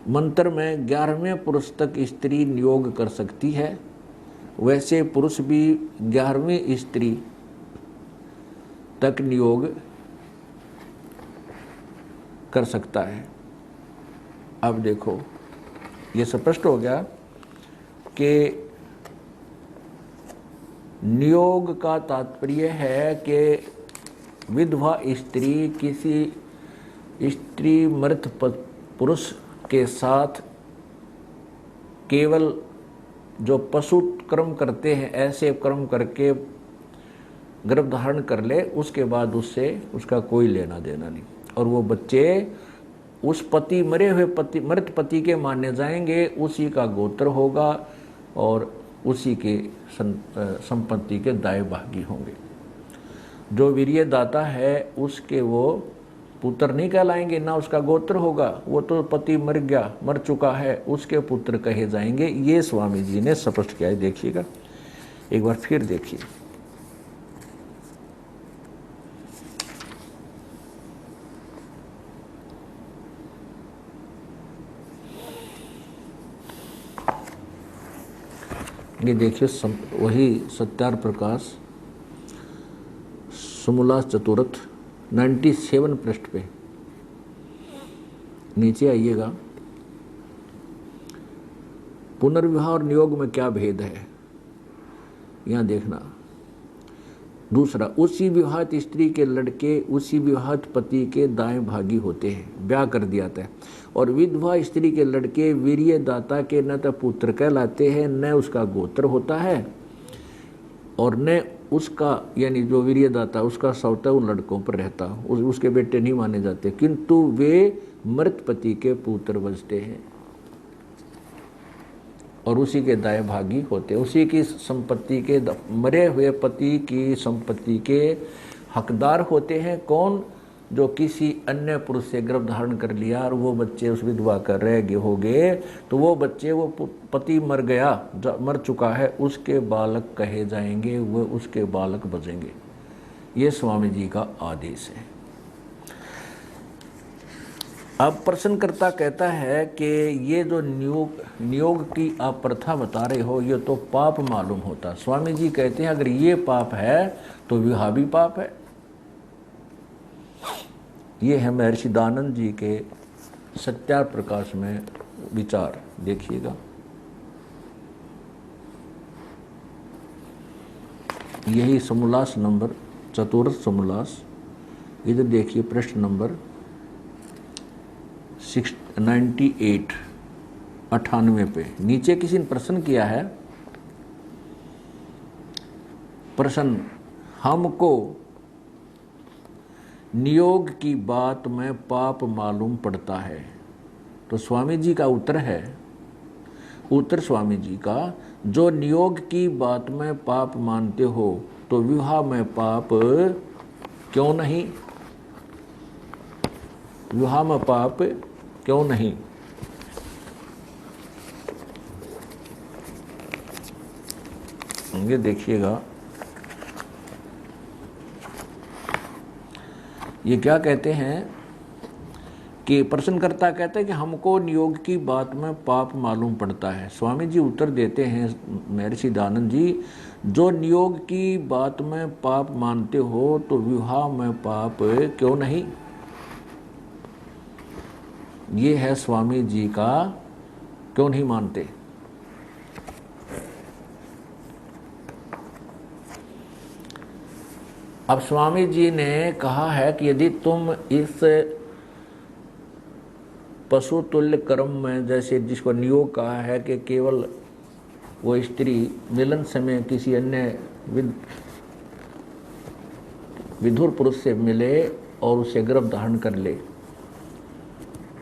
A: मंत्र में 11वें पुरुष तक स्त्री नियोग कर सकती है, वैसे पुरुष भी 11वीं स्त्री तक नियोग कर सकता है। अब देखो ये स्पष्ट हो गया कि नियोग का तात्पर्य है कि विधवा स्त्री किसी स्त्री मृत पुरुष के साथ केवल जो पशु कर्म करते हैं ऐसे कर्म करके गर्भ धारण कर ले, उसके बाद उससे उसका कोई लेना देना नहीं, और वो बच्चे उस पति मरे हुए मृत पति के माने जाएंगे, उसी का गोत्र होगा और उसी के संपत्ति के दाय भागी होंगे। जो वीर्य दाता है उसके वो पुत्र नहीं कहलाएंगे, ना उसका गोत्र होगा, वो तो पति मर गया, मर चुका है, उसके पुत्र कहे जाएंगे। ये स्वामी जी ने स्पष्ट किया है। देखिएगा एक बार फिर देखिए, ये देखिए वही सत्यार प्रकाश समोल्लास चतुर्थ 97 पृष्ठ पे नीचे आइएगा। पुनर्विवाह और नियोग में क्या भेद है यहाँ देखना। दूसरा, उसी विवाहित स्त्री के लड़के उसी विवाहित पति के दाएं भागी होते हैं, ब्याह कर दिया था, और विधवा स्त्री के लड़के वीर्य दाता के न तो पुत्र कहलाते हैं न उसका गोत्र होता है, और न उसका यानी जो वीर्य दाता उसका सौता उन लड़कों पर रहता, उसके बेटे नहीं माने जाते, किंतु वे मृत पति के पुत्र बचते हैं और उसी के दाएं भागी होते, उसी की संपत्ति के मरे हुए पति की संपत्ति के हकदार होते हैं। कौन? जो किसी अन्य पुरुष से गर्भ धारण कर लिया और वो बच्चे उस विधवा कर रह गए हो गए, तो वो बच्चे वो पति मर गया, मर चुका है, उसके बालक कहे जाएंगे, वो उसके बालक बचेंगे। ये स्वामी जी का आदेश है। अब प्रश्नकर्ता कहता है कि ये जो नियोग की आप प्रथा बता रहे हो ये तो पाप मालूम होता। स्वामी जी कहते हैं अगर ये पाप है तो विवाह भी पाप है। ये है महर्षि दयानंद जी के सत्यार प्रकाश में विचार, देखिएगा। यही समोल्लास नंबर चतुर्थ समोल्लास, इधर देखिए पृष्ठ नंबर 98 पे नीचे किसी ने प्रश्न किया है, प्रश्न, हमको नियोग की बात में पाप मालूम पड़ता है। तो स्वामी जी का उत्तर है, उत्तर स्वामी जी का, जो नियोग की बात में पाप मानते हो तो विवाह में पाप क्यों नहीं? विवाह में पाप क्यों नहीं? ये देखिएगा, ये क्या कहते हैं कि प्रश्नकर्ता कहते हैं कि हमको नियोग की बात में पाप मालूम पड़ता है। स्वामी जी उत्तर देते हैं महर्षि दयानंद जी, जो नियोग की बात में पाप मानते हो तो विवाह में पाप क्यों नहीं। ये है स्वामी जी का क्यों नहीं मानते। अब स्वामी जी ने कहा है कि यदि तुम इस पशु तुल्य कर्म में, जैसे जिसको नियोग कहा है कि केवल वो स्त्री मिलन समय किसी अन्य विधुर पुरुष से मिले और उसे गर्भ धारण कर ले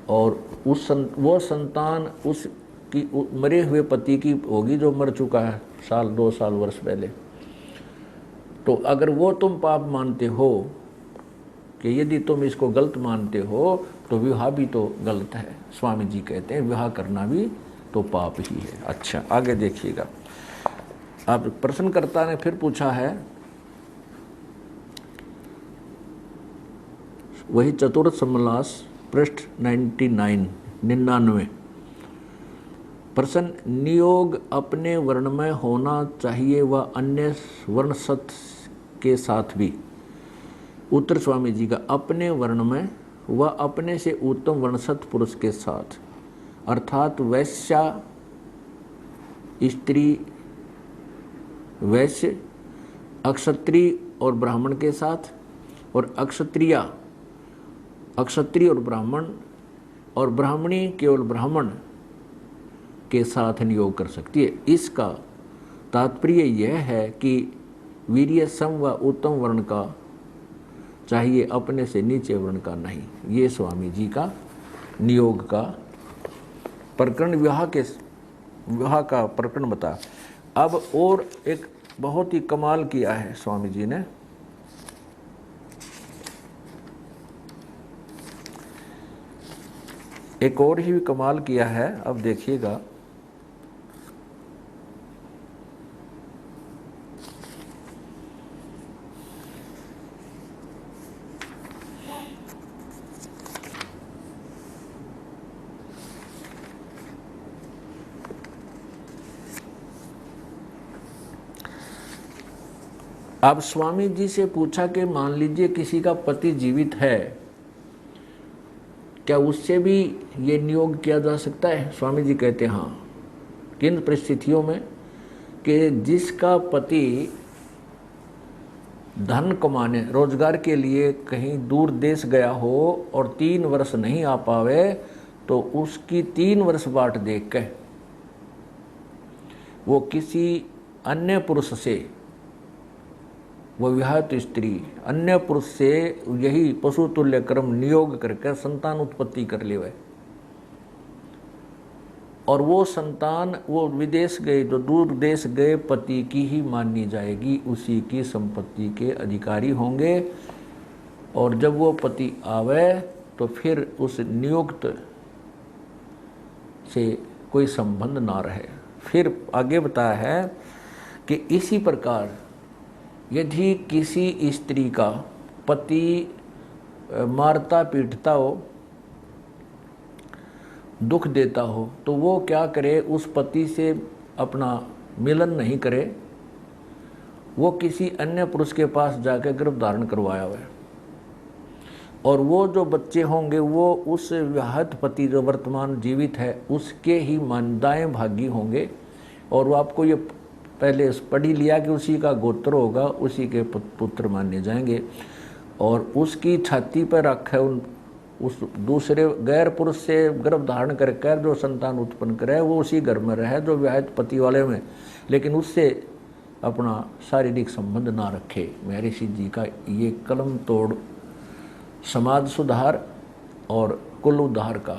A: और वो संतान उसकी मरे हुए पति की होगी जो मर चुका है साल 2 साल वर्ष पहले, तो अगर वो तुम पाप मानते हो कि यदि तुम इसको गलत मानते हो तो विवाह भी तो गलत है। स्वामी जी कहते हैं विवाह करना भी तो पाप ही है। अच्छा आगे देखिएगा। अब प्रश्नकर्ता ने फिर पूछा है, वही चतुर्थ समलास पृष्ठ 99 प्रश्न, नियोग अपने वर्ण में होना चाहिए व अन्य वर्ण सत के साथ भी। उत्तर स्वामी जी का, अपने वर्ण में व अपने से उत्तम वर्णसत पुरुष के साथ, अर्थात वैश्या स्त्री वैश्य, अक्षत्रिय और ब्राह्मण के साथ, और अक्षत्रिय और ब्राह्मण, और ब्राह्मणी केवल ब्राह्मण के साथ नियोग कर सकती है। इसका तात्पर्य यह है कि वीर्य सम व उत्तम वर्ण का चाहिए, अपने से नीचे वर्ण का नहीं। ये स्वामी जी का नियोग का प्रकरण, विवाह का प्रकरण बता। अब और एक बहुत ही कमाल किया है स्वामी जी ने। एक और ही कमाल किया है, अब देखिएगा। अब स्वामी जी से पूछा कि मान लीजिए किसी का पति जीवित है, क्या उससे भी ये नियोग किया जा सकता है। स्वामी जी कहते हैं हाँ, किन परिस्थितियों में, कि जिसका पति धन कमाने रोजगार के लिए कहीं दूर देश गया हो और 3 वर्ष नहीं आ पावे, तो उसकी 3 वर्ष बाट देख के वो किसी अन्य पुरुष से, वो विवाहित स्त्री अन्य पुरुष से यही पशु तुल्य कर्म नियोग करके संतान उत्पत्ति कर ले, और वो संतान वो विदेश गए, जो दूर देश गए पति की ही मानी जाएगी, उसी की संपत्ति के अधिकारी होंगे। और जब वो पति आवे तो फिर उस नियुक्त से कोई संबंध ना रहे। फिर आगे बताया है कि इसी प्रकार यदि किसी स्त्री का पति मारता पीटता हो, दुख देता हो, तो वो क्या करे, उस पति से अपना मिलन नहीं करे, वो किसी अन्य पुरुष के पास जाकर गर्भ धारण करवाया हुआ है, और वो जो बच्चे होंगे वो उस विवाहित पति जो वर्तमान जीवित है उसके ही दाएं भागी होंगे। और वो आपको ये पहले पढ़ ही लिया कि उसी का गोत्र होगा, उसी के पुत्र माने जाएंगे। और उसकी छाती पर रखे उस दूसरे गैर पुरुष से गर्भ धारण करके जो संतान उत्पन्न करे वो उसी घर में रहे जो विवाहित पति वाले में, लेकिन उससे अपना शारीरिक संबंध ना रखे। महर्षि जी का ये कलम तोड़ समाज सुधार और कुल उद्धार का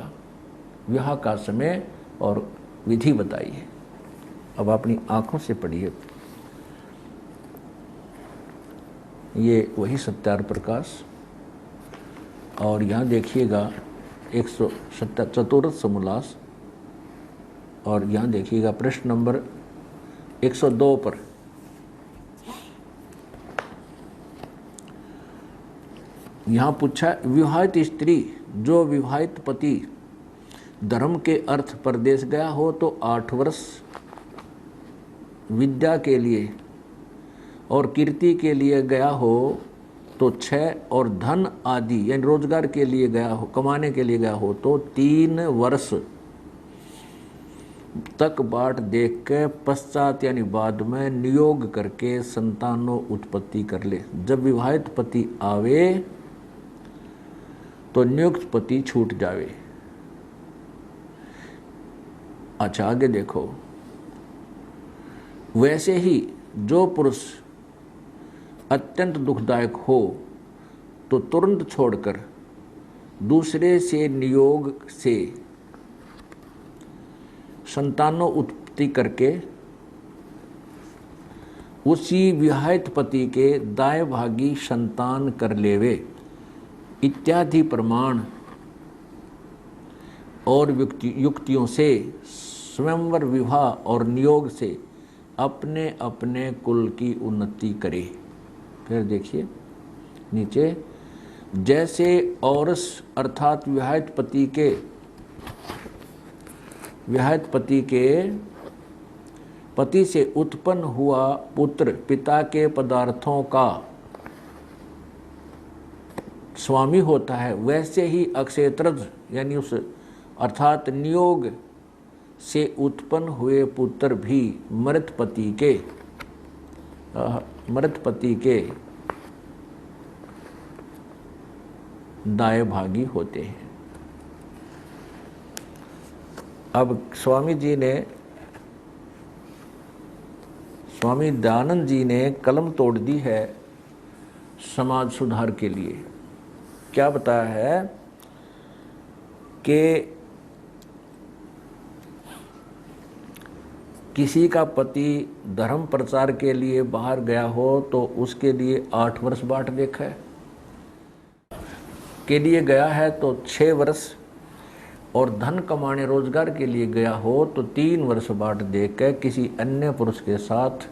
A: विवाह का समय और विधि बताई है। अब अपनी आंखों से पढ़िए, ये वही सत्यार प्रकाश। और यहाँ देखिएगा 174 समोल्लास, और यहाँ देखिएगा प्रश्न नंबर 102 पर यहाँ पूछा, विवाहित स्त्री जो विवाहित पति धर्म के अर्थ परदेश गया हो तो 8 वर्ष, विद्या के लिए और कीर्ति के लिए गया हो तो 6, और धन आदि यानी रोजगार के लिए गया हो, कमाने के लिए गया हो तो 3 वर्ष तक बाट देख के पश्चात यानी बाद में नियोग करके संतानों उत्पत्ति कर ले। जब विवाहित पति आवे तो नियुक्त पति छूट जावे। अच्छा आगे देखो, वैसे ही जो पुरुष अत्यंत दुखदायक हो तो तुरंत छोड़कर दूसरे से नियोग से संतानों उत्पत्ति करके उसी विवाहित पति के दाएं भागी संतान कर लेवे इत्यादि प्रमाण और युक्तियों से स्वयंवर विवाह और नियोग से अपने अपने कुल की उन्नति करे। फिर देखिए नीचे, जैसे औरस अर्थात विवाहित पति के पति से उत्पन्न हुआ पुत्र पिता के पदार्थों का स्वामी होता है, वैसे ही अक्षेत्रज यानी उस अर्थात नियोग से उत्पन्न हुए पुत्र भी मृत पति के दाएं भागी होते हैं। अब स्वामी दयानंद जी ने कलम तोड़ दी है समाज सुधार के लिए। क्या बताया है कि किसी का पति धर्म प्रचार के लिए बाहर गया हो तो उसके लिए 8 वर्ष बाट देखा है, के लिए गया है तो 6 वर्ष, और धन कमाने रोजगार के लिए गया हो तो 3 वर्ष बाट देख कर किसी अन्य पुरुष के साथ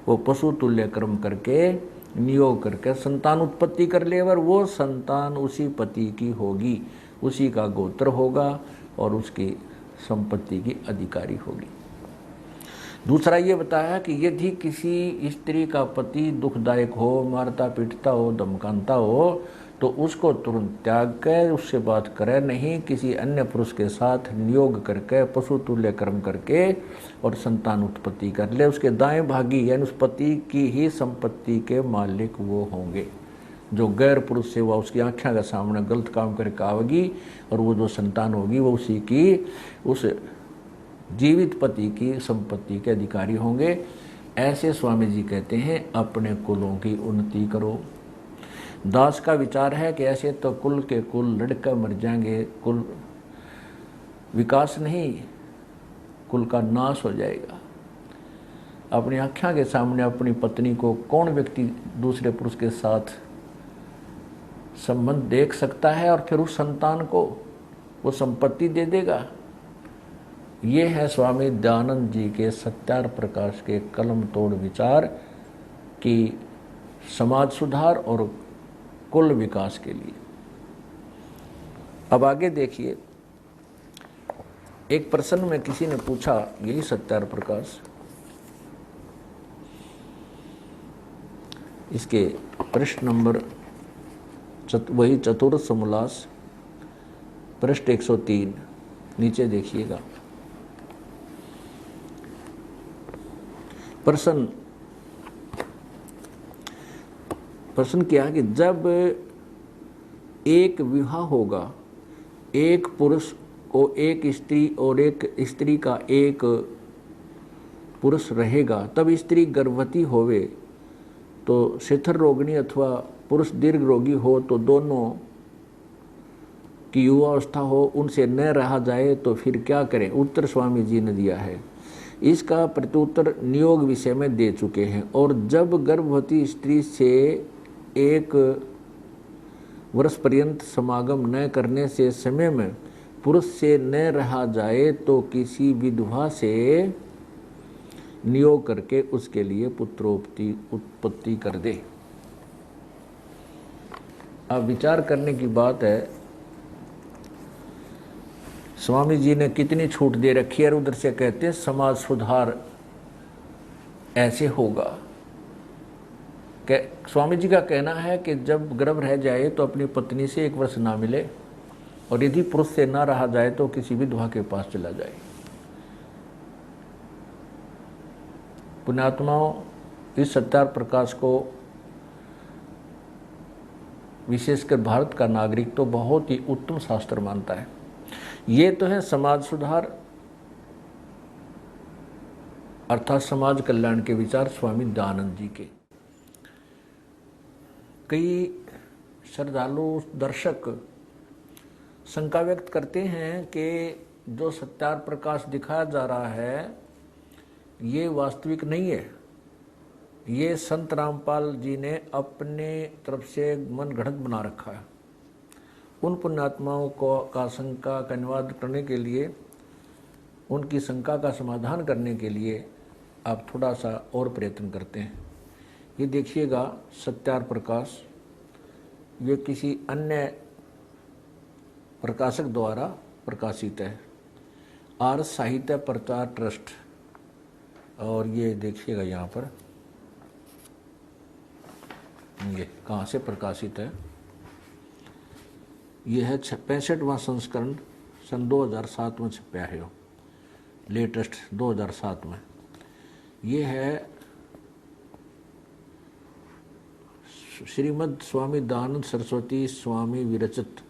A: वो पशु तुल्य कर्म करके नियोग करके संतान उत्पत्ति कर ले, और वो संतान उसी पति की होगी, उसी का गोत्र होगा और उसकी संपत्ति की अधिकारी होगी। दूसरा ये बताया कि यदि किसी स्त्री का पति दुखदायक हो, मारता पीटता हो, धमकाता हो तो उसको तुरंत त्याग कर उससे बात करे नहीं, किसी अन्य पुरुष के साथ नियोग करके पशु तुल्य कर्म करके और संतान उत्पत्ति कर ले। उसके दाएं भागी यानी उस पति की ही संपत्ति के मालिक वो होंगे। जो गैर पुरुष से वह उसकी आँखों के सामने गलत काम करके आवेगी और वो जो संतान होगी वो उसी की उस जीवित पति की संपत्ति के अधिकारी होंगे। ऐसे स्वामी जी कहते हैं अपने कुलों की उन्नति करो। दास का विचार है कि ऐसे तो कुल के कुल लड़कर मर जाएंगे, कुल विकास नहीं, कुल का नाश हो जाएगा। अपनी आँखों के सामने अपनी पत्नी को कौन व्यक्ति दूसरे पुरुष के साथ संबंध देख सकता है और फिर उस संतान को वो संपत्ति दे देगा। ये है स्वामी दयानंद जी के सत्यार प्रकाश के कलम तोड़ विचार कि समाज सुधार और कुल विकास के लिए। अब आगे देखिए, एक प्रश्न में किसी ने पूछा, यही सत्यार प्रकाश, इसके पृष्ठ नंबर वही चतुर्थ समोल्लास पृष्ठ 103 नीचे देखिएगा। प्रश्न क्या है कि जब एक विवाह होगा, एक पुरुष को एक स्त्री और एक स्त्री का एक पुरुष रहेगा, तब स्त्री गर्भवती होवे तो शिथिर रोगिणी अथवा पुरुष दीर्घ रोगी हो तो दोनों की युवावस्था हो, उनसे न रहा जाए तो फिर क्या करें? उत्तर स्वामी जी ने दिया है। इसका प्रत्युत्तर नियोग विषय में दे चुके हैं। और जब गर्भवती स्त्री से 1 वर्ष पर्यंत समागम न करने से समय में पुरुष से न रहा जाए तो किसी विधवा से नियोग करके उसके लिए उत्पत्ति कर दे। अब विचार करने की बात है स्वामी जी ने कितनी छूट दे रखी है, और उधर से कहते हैं समाज सुधार ऐसे होगा। स्वामी जी का कहना है कि जब गर्भ रह जाए तो अपनी पत्नी से 1 वर्ष ना मिले, और यदि पुरुष से ना रहा जाए तो किसी विधवा के पास चला जाए। पुण्यात्माओं, इस सत्यार प्रकाश को विशेषकर भारत का नागरिक तो बहुत ही उत्तम शास्त्र मानता है। ये तो है समाज सुधार अर्थात समाज कल्याण के विचार स्वामी दयानंद जी के। कई श्रद्धालु दर्शक शंका व्यक्त करते हैं कि जो सत्यार प्रकाश दिखाया जा रहा है ये वास्तविक नहीं है, ये संत रामपाल जी ने अपने तरफ से मन घड़त बना रखा है। उन पुण्यात्माओं को का शंका का निवारण करने के लिए, उनकी शंका का समाधान करने के लिए आप थोड़ा सा और प्रयत्न करते हैं। ये देखिएगा सत्यार प्रकाश, ये किसी अन्य प्रकाशक द्वारा प्रकाशित है, आर्य साहित्य प्रचार ट्रस्ट। और ये देखिएगा यहाँ पर ये कहाँ से प्रकाशित है, ये है 65वां संस्करण, सन 2007 में छपा है, लेटेस्ट 2007 में। ये है श्रीमद् स्वामी दयानंद सरस्वती स्वामी विरचित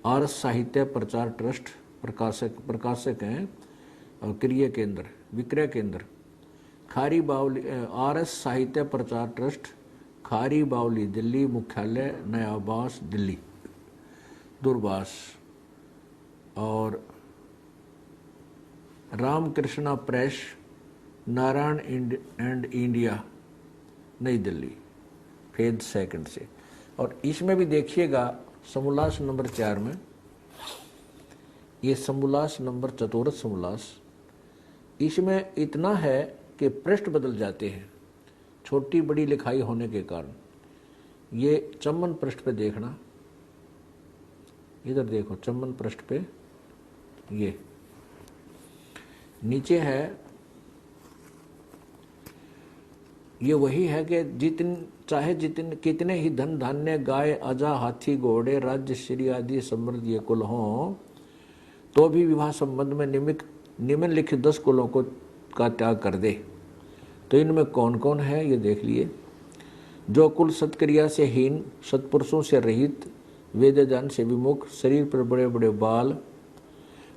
A: आर्य साहित्य प्रचार ट्रस्ट। प्रकाशक हैं और क्रिया केंद्र, विक्रय केंद्र खारी बावली, आर्य साहित्य प्रचार ट्रस्ट, खारी बावली दिल्ली, मुख्यालय नयाबास दिल्ली, दूरभाष। और Ramakrishna press, Narayan and India, नई दिल्ली, फेज 2 से। और इसमें भी देखिएगा समोल्लास नंबर 4 में, ये समोल्लास नंबर चतुर्थ समोल्लास, इसमें इतना है कि पृष्ठ बदल जाते हैं छोटी बड़ी लिखाई होने के कारण। ये चम्मन पृष्ठ पे देखना, इधर देखो चम्मन पृष्ठ पे ये नीचे है, ये वही है कि कितने ही धन धान्य गाय अजा हाथी घोड़े राज्य श्री आदि समृद्ध ये कुल हों, तो भी विवाह संबंध में निम्नलिखित 10 कुलों का त्याग कर दे। तो इनमें कौन कौन है ये देख लिए। जो कुल सत्क्रिया से हीन, सत्पुरुषों से रहित, वेद ज्ञान से विमुख, शरीर पर बड़े बड़े बाल,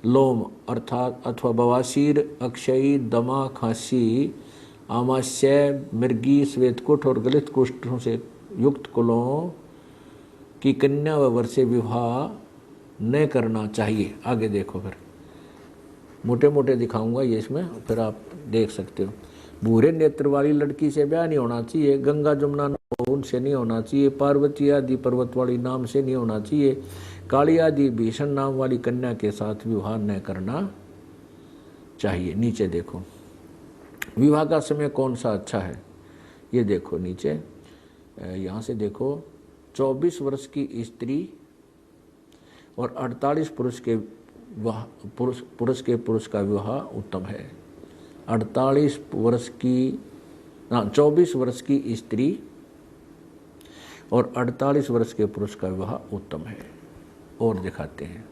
A: लोम अर्थात अथवा बवासीर, अक्षयी, दमा, खांसी, आमाशय, मृगी, श्वेतकुट और गलित कुष्ठों से युक्त कुलों की कन्या व वर से विवाह न करना चाहिए। आगे देखो, फिर मोटे मोटे दिखाऊंगा ये इसमें, फिर आप देख सकते हो। भूरे नेत्र वाली लड़की से ब्याह नहीं होना चाहिए, गंगा जमुना उनसे नहीं होना चाहिए, पार्वती आदि पर्वत वाली नाम से नहीं होना चाहिए, काली आदि भीषण नाम वाली कन्या के साथ विवाह न करना चाहिए। नीचे देखो विवाह का समय कौन सा अच्छा है, ये देखो नीचे यहाँ से देखो, 24 वर्ष की स्त्री और 48 पुरुष का विवाह उत्तम है। 24 वर्ष की स्त्री और 48 वर्ष के पुरुष का विवाह उत्तम है। और दिखाते हैं,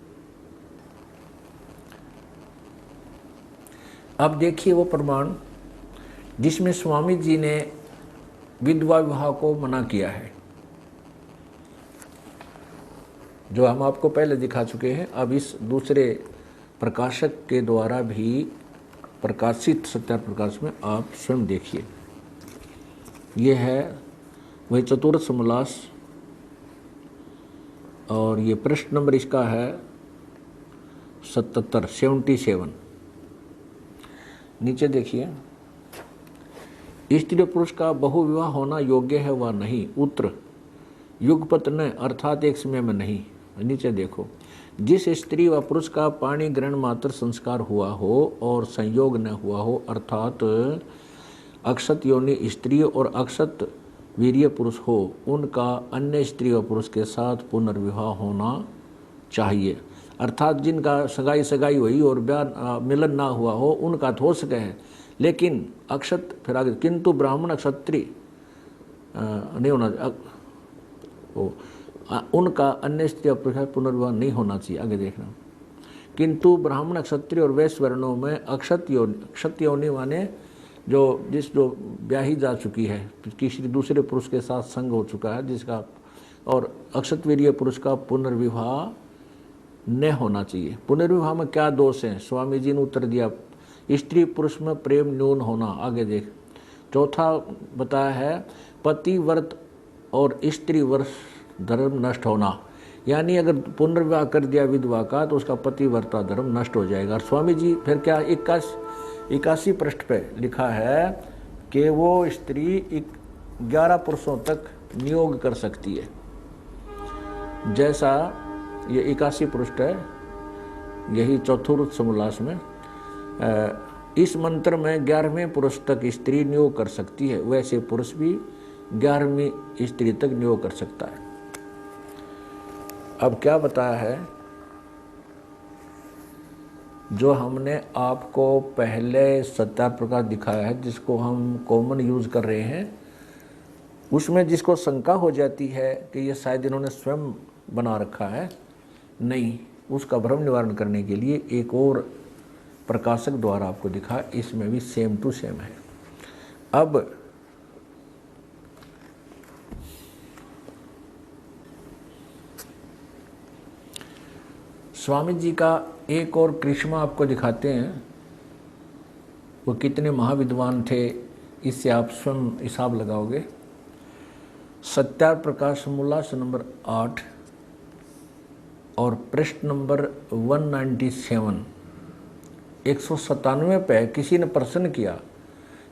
A: अब देखिए वो प्रमाण जिसमें स्वामी जी ने विधवा विवाह को मना किया है, जो हम आपको पहले दिखा चुके हैं। अब इस दूसरे प्रकाशक के द्वारा भी प्रकाशित सत्यार प्रकाश में आप स्वयं देखिए। ये है वही चतुर्थ समोल्लास, और ये पृष्ठ नंबर इसका है 77। नीचे देखिए, स्त्री पुरुष का बहुविवाह होना योग्य है व नहीं। उत्तर युगपत न अर्थात एक समय में नहीं। नीचे देखो, जिस स्त्री व पुरुष का पाणी ग्रहण मात्र संस्कार हुआ हो और संयोग न हुआ हो, अर्थात अक्षत योनि स्त्री और अक्षत वीर्य पुरुष हो, उनका अन्य स्त्री व पुरुष के साथ पुनर्विवाह होना चाहिए। अर्थात जिनका सगाई हुई और ब्याह मिलन ना हुआ हो उनका तो हो सके है, लेकिन अक्षत फिर आगे किंतु ब्राह्मण क्षत्रिय नहीं होना, उनका अन्य स्त्री पुरुष पुनर्विवाह नहीं होना चाहिए। आगे देखना, किंतु ब्राह्मण क्षत्रिय और वैश्य वर्णों में अक्षत योनि माने जो ब्याही जा चुकी है, किसी दूसरे पुरुष के साथ संग हो चुका है जिसका, और अक्षतवीर्य पुरुष का पुनर्विवाह न होना चाहिए। पुनर्विवाह में क्या दोष है? स्वामी जी ने उत्तर दिया, स्त्री पुरुष में प्रेम न्यून होना। आगे देख, चौथा बताया है पतिव्रत और स्त्री वर्ष धर्म नष्ट होना, यानी अगर पुनर्विवाह कर दिया विधवा का तो उसका पतिव्रता धर्म नष्ट हो जाएगा। और स्वामी जी फिर क्या 81 पृष्ठ पे लिखा है कि वो स्त्री 11 पुरुषों तक नियोग कर सकती है, जैसा ये 81 पृष्ठ है, यही चतुर्थ समोल्लास में इस मंत्र में 11वें पुरुष तक स्त्री नियोग कर सकती है, वैसे पुरुष भी 11वीं स्त्री तक नियोग कर सकता है। अब क्या बताया है, जो हमने आपको पहले सत्यार प्रकाश दिखाया है जिसको हम कॉमन यूज कर रहे हैं, उसमें जिसको शंका हो जाती है कि ये शायद इन्होंने स्वयं बना रखा है, नहीं, उसका भ्रम निवारण करने के लिए एक और प्रकाशक द्वारा आपको दिखा, इसमें भी सेम टू सेम है। अब स्वामी जी का एक और करिश्मा आपको दिखाते हैं, वो कितने महाविद्वान थे, इससे आप स्वयं हिसाब लगाओगे। सत्यार प्रकाश समोल्लास नंबर 8 और पृष्ठ नंबर 197 197 पे किसी ने प्रश्न किया,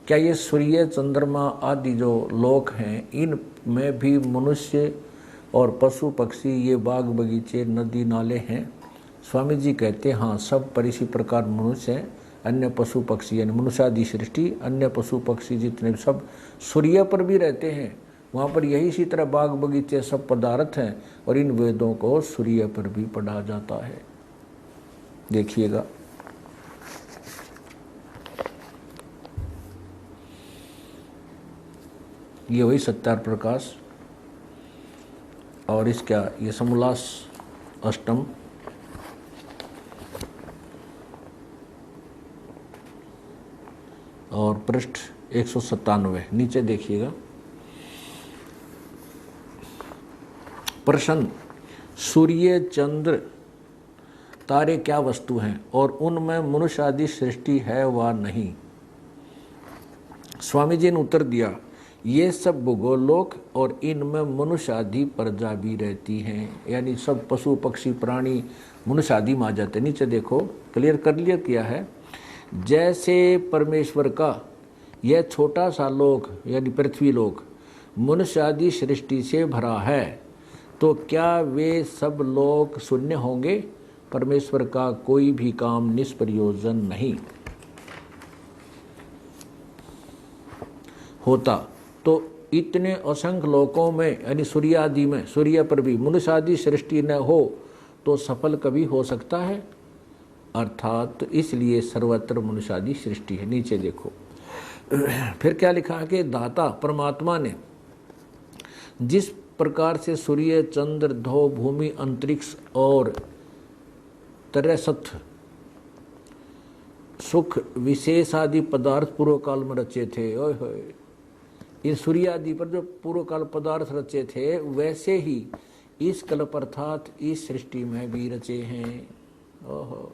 A: क्या ये सूर्य चंद्रमा आदि जो लोक हैं इनमें भी मनुष्य और पशु पक्षी, ये बाग बगीचे नदी नाले हैं? स्वामी जी कहते हैं हाँ, सब पर इसी प्रकार मनुष्य हैं, अन्य पशु पक्षी यानी मनुष्यादि सृष्टि, अन्य पशु पक्षी जितने सब सूर्य पर भी रहते हैं, वहाँ पर यही इसी तरह बाग बगीचे सब पदार्थ हैं, और इन वेदों को सूर्य पर भी पढ़ा जाता है। देखिएगा, ये वही सत्यार प्रकाश और इसका ये समोल्लास अष्टम और पृष्ठ 197 नीचे देखिएगा। प्रश्न, सूर्य चंद्र तारे क्या वस्तु हैं और उनमें मनुष्य आदि सृष्टि है वा नहीं? स्वामी जी ने उत्तर दिया, ये सब भूगोलोक और इनमें मनुष्य आदि प्रजा भी रहती हैं, यानी सब पशु पक्षी प्राणी मनुष्य आदि में आ जाते। नीचे देखो, क्लियर किया है, जैसे परमेश्वर का यह छोटा सा लोक यानी पृथ्वी लोक मनुष्य आदि सृष्टि से भरा है, तो क्या वे सब लोक शून्य होंगे? परमेश्वर का कोई भी काम निष्प्रयोजन नहीं होता, तो इतने असंख्य लोकों में यानी सूर्य आदि में, सूर्य पर भी मनुष्य आदि सृष्टि न हो तो सफल कभी हो सकता है? अर्थात इसलिए सर्वत्र मनुष्य आदि सृष्टि है। नीचे देखो, फिर क्या लिखा है कि दाता परमात्मा ने जिस प्रकार से सूर्य चंद्र धो भूमि अंतरिक्ष और तरसथ सुख विशेष आदि पदार्थ पूर्व काल में रचे थे, ओए होए, इन सूर्य आदि पर जो पूर्व काल पदार्थ रचे थे वैसे ही इस कल्प अर्थात इस सृष्टि में भी रचे हैं। ओहो,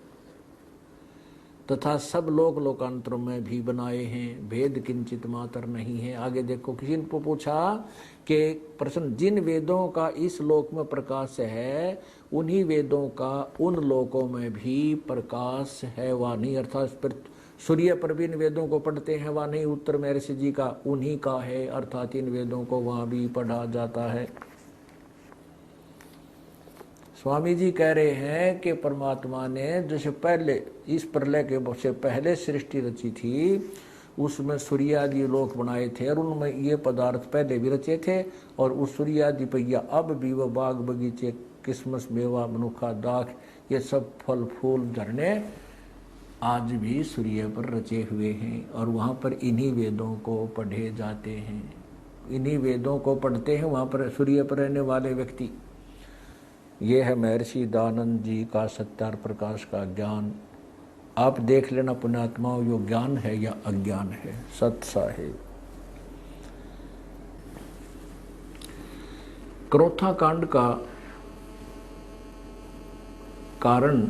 A: तथा सब लोक लोकांतरों में भी बनाए हैं, भेद किंचित मात्र नहीं है। आगे देखो, किसी ने पूछा कि प्रश्न, जिन वेदों का इस लोक में प्रकाश है उन्हीं वेदों का उन लोकों में भी प्रकाश है वा नहीं? अर्थात सूर्य पर भी इन वेदों को पढ़ते हैं वा नहीं? उत्तर में ऋषि जी का उन्हीं का है, अर्थात इन वेदों को वहाँ भी पढ़ा जाता है। स्वामी जी कह रहे हैं कि परमात्मा ने जैसे पहले इस प्रलय के से पहले सृष्टि रची थी, उसमें सूर्य आदि लोक बनाए थे और उनमें ये पदार्थ पहले भी रचे थे, और उस सूर्य आदि पर अब भी वह बाग बगीचे किस्मस मेवा मनुखा दाख ये सब फल फूल झरने आज भी सूर्य पर रचे हुए हैं और वहाँ पर इन्हीं वेदों को पढ़े जाते हैं, इन्हीं वेदों को पढ़ते हैं वहाँ पर सूर्य पर रहने वाले व्यक्ति। ये है महर्षि दयानंद जी का सत्यार प्रकाश का ज्ञान। आप देख लेना पुण्यात्माओं, यो ज्ञान है या अज्ञान है। सत साहिब। क्रोथा कांड का कारण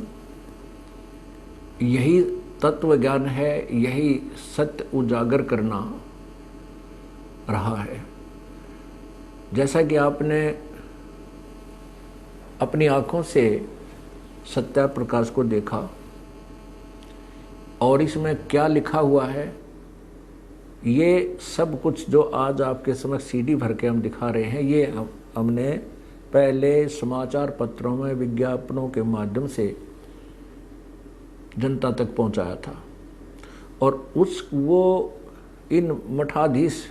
A: यही तत्व ज्ञान है, यही सत्य उजागर करना रहा है। जैसा कि आपने अपनी आंखों से सत्या प्रकाश को देखा और इसमें क्या लिखा हुआ है, ये सब कुछ जो आज आपके समक्ष सीडी भर के हम दिखा रहे हैं, ये हमने पहले समाचार पत्रों में विज्ञापनों के माध्यम से जनता तक पहुंचाया था और वो इन मठाधीश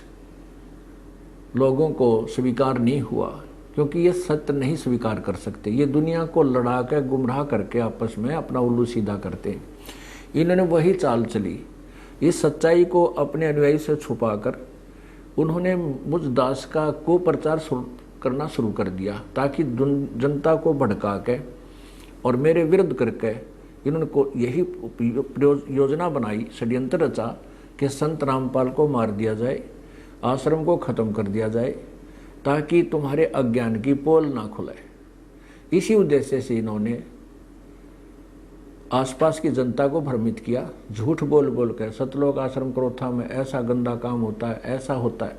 A: लोगों को स्वीकार नहीं हुआ, क्योंकि ये सत्य नहीं स्वीकार कर सकते। ये दुनिया को लड़ा के गुमराह करके आपस में अपना उल्लू सीधा करते हैं। इन्होंने वही चाल चली, इस सच्चाई को अपने अनुयायी से छुपाकर उन्होंने मुझ दास का कुप्रचार करना शुरू कर दिया, ताकि जनता को भड़का के और मेरे विरुद्ध करके इन्होंने को यही योजना बनाई, षड्यंत्र रचा कि संत रामपाल को मार दिया जाए, आश्रम को खत्म कर दिया जाए, ताकि तुम्हारे अज्ञान की पोल ना खुले। इसी उद्देश्य से इन्होंने आसपास की जनता को भ्रमित किया, झूठ बोल बोल कर सतलोक आश्रम क्रोथा में ऐसा गंदा काम होता है, ऐसा होता है,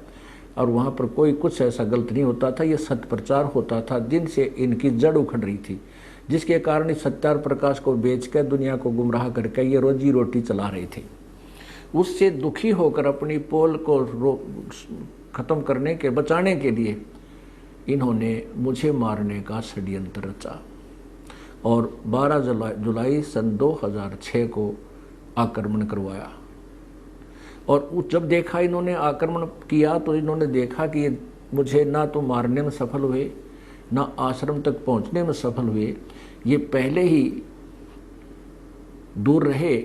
A: और वहाँ पर कोई कुछ ऐसा गलत नहीं होता था। ये सत्य प्रचार होता था, जिनसे इनकी जड़ उखड़ रही थी, जिसके कारण इस सत्यार प्रकाश को बेचकर दुनिया को गुमराह करके ये रोजी रोटी चला रहे थे। उससे दुखी होकर अपनी पोल को खत्म करने के बचाने के लिए इन्होंने मुझे मारने का षड्यंत्र रचा और 12 जुलाई सन 2006 को आक्रमण करवाया। और जब देखा इन्होंने आक्रमण किया तो इन्होंने देखा कि ये मुझे ना तो मारने में सफल हुए, ना आश्रम तक पहुंचने में सफल हुए, ये पहले ही दूर रहे।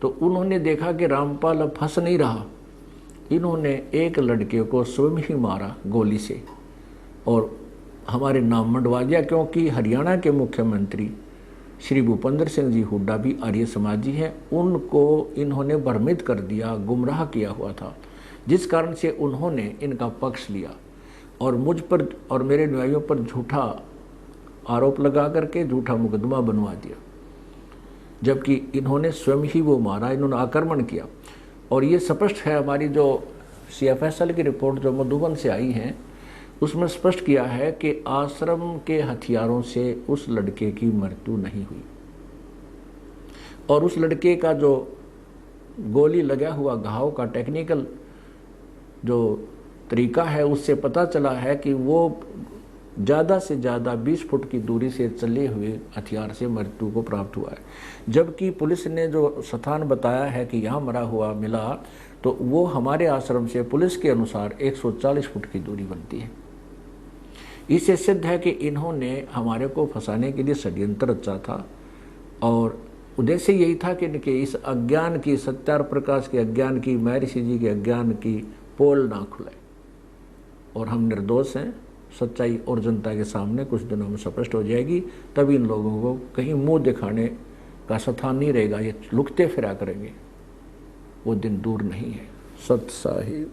A: तो उन्होंने देखा कि रामपाल अब फंस नहीं रहा, इन्होंने एक लड़के को स्वयं ही मारा गोली से और हमारे नाम मंडवा दिया, क्योंकि हरियाणा के मुख्यमंत्री श्री भूपेंद्र सिंह जी हुड्डा भी आर्य समाजी हैं, उनको इन्होंने भ्रमित कर दिया, गुमराह किया हुआ था, जिस कारण से उन्होंने इनका पक्ष लिया और मुझ पर और मेरे न्यायियों पर झूठा आरोप लगा करके झूठा मुकदमा बनवा दिया, जबकि इन्होंने स्वयं ही वो मारा, इन्होंने आक्रमण किया। और ये स्पष्ट है, हमारी जो CFSL की रिपोर्ट जो मधुबन से आई है उसमें स्पष्ट किया है कि आश्रम के हथियारों से उस लड़के की मृत्यु नहीं हुई और उस लड़के का जो गोली लगा हुआ घाव का टेक्निकल जो तरीका है उससे पता चला है कि वो ज़्यादा से ज़्यादा 20 फुट की दूरी से चले हुए हथियार से मृत्यु को प्राप्त हुआ है। जबकि पुलिस ने जो स्थान बताया है कि यहाँ मरा हुआ मिला, तो वो हमारे आश्रम से पुलिस के अनुसार 140 फुट की दूरी बनती है। इससे सिद्ध है कि इन्होंने हमारे को फंसाने के लिए षड्यंत्र रचा था और उद्देश्य यही था कि इनके इस अज्ञान की, सत्यार प्रकाश के अज्ञान की, महर्षि जी के अज्ञान की पोल ना खुले और हम निर्दोष हैं। सच्चाई और जनता के सामने कुछ दिनों में स्पष्ट हो जाएगी, तभी इन लोगों को कहीं मुंह दिखाने का स्थान नहीं रहेगा, ये लुकते फिरा करेंगे, वो दिन दूर नहीं है। सत साहिब।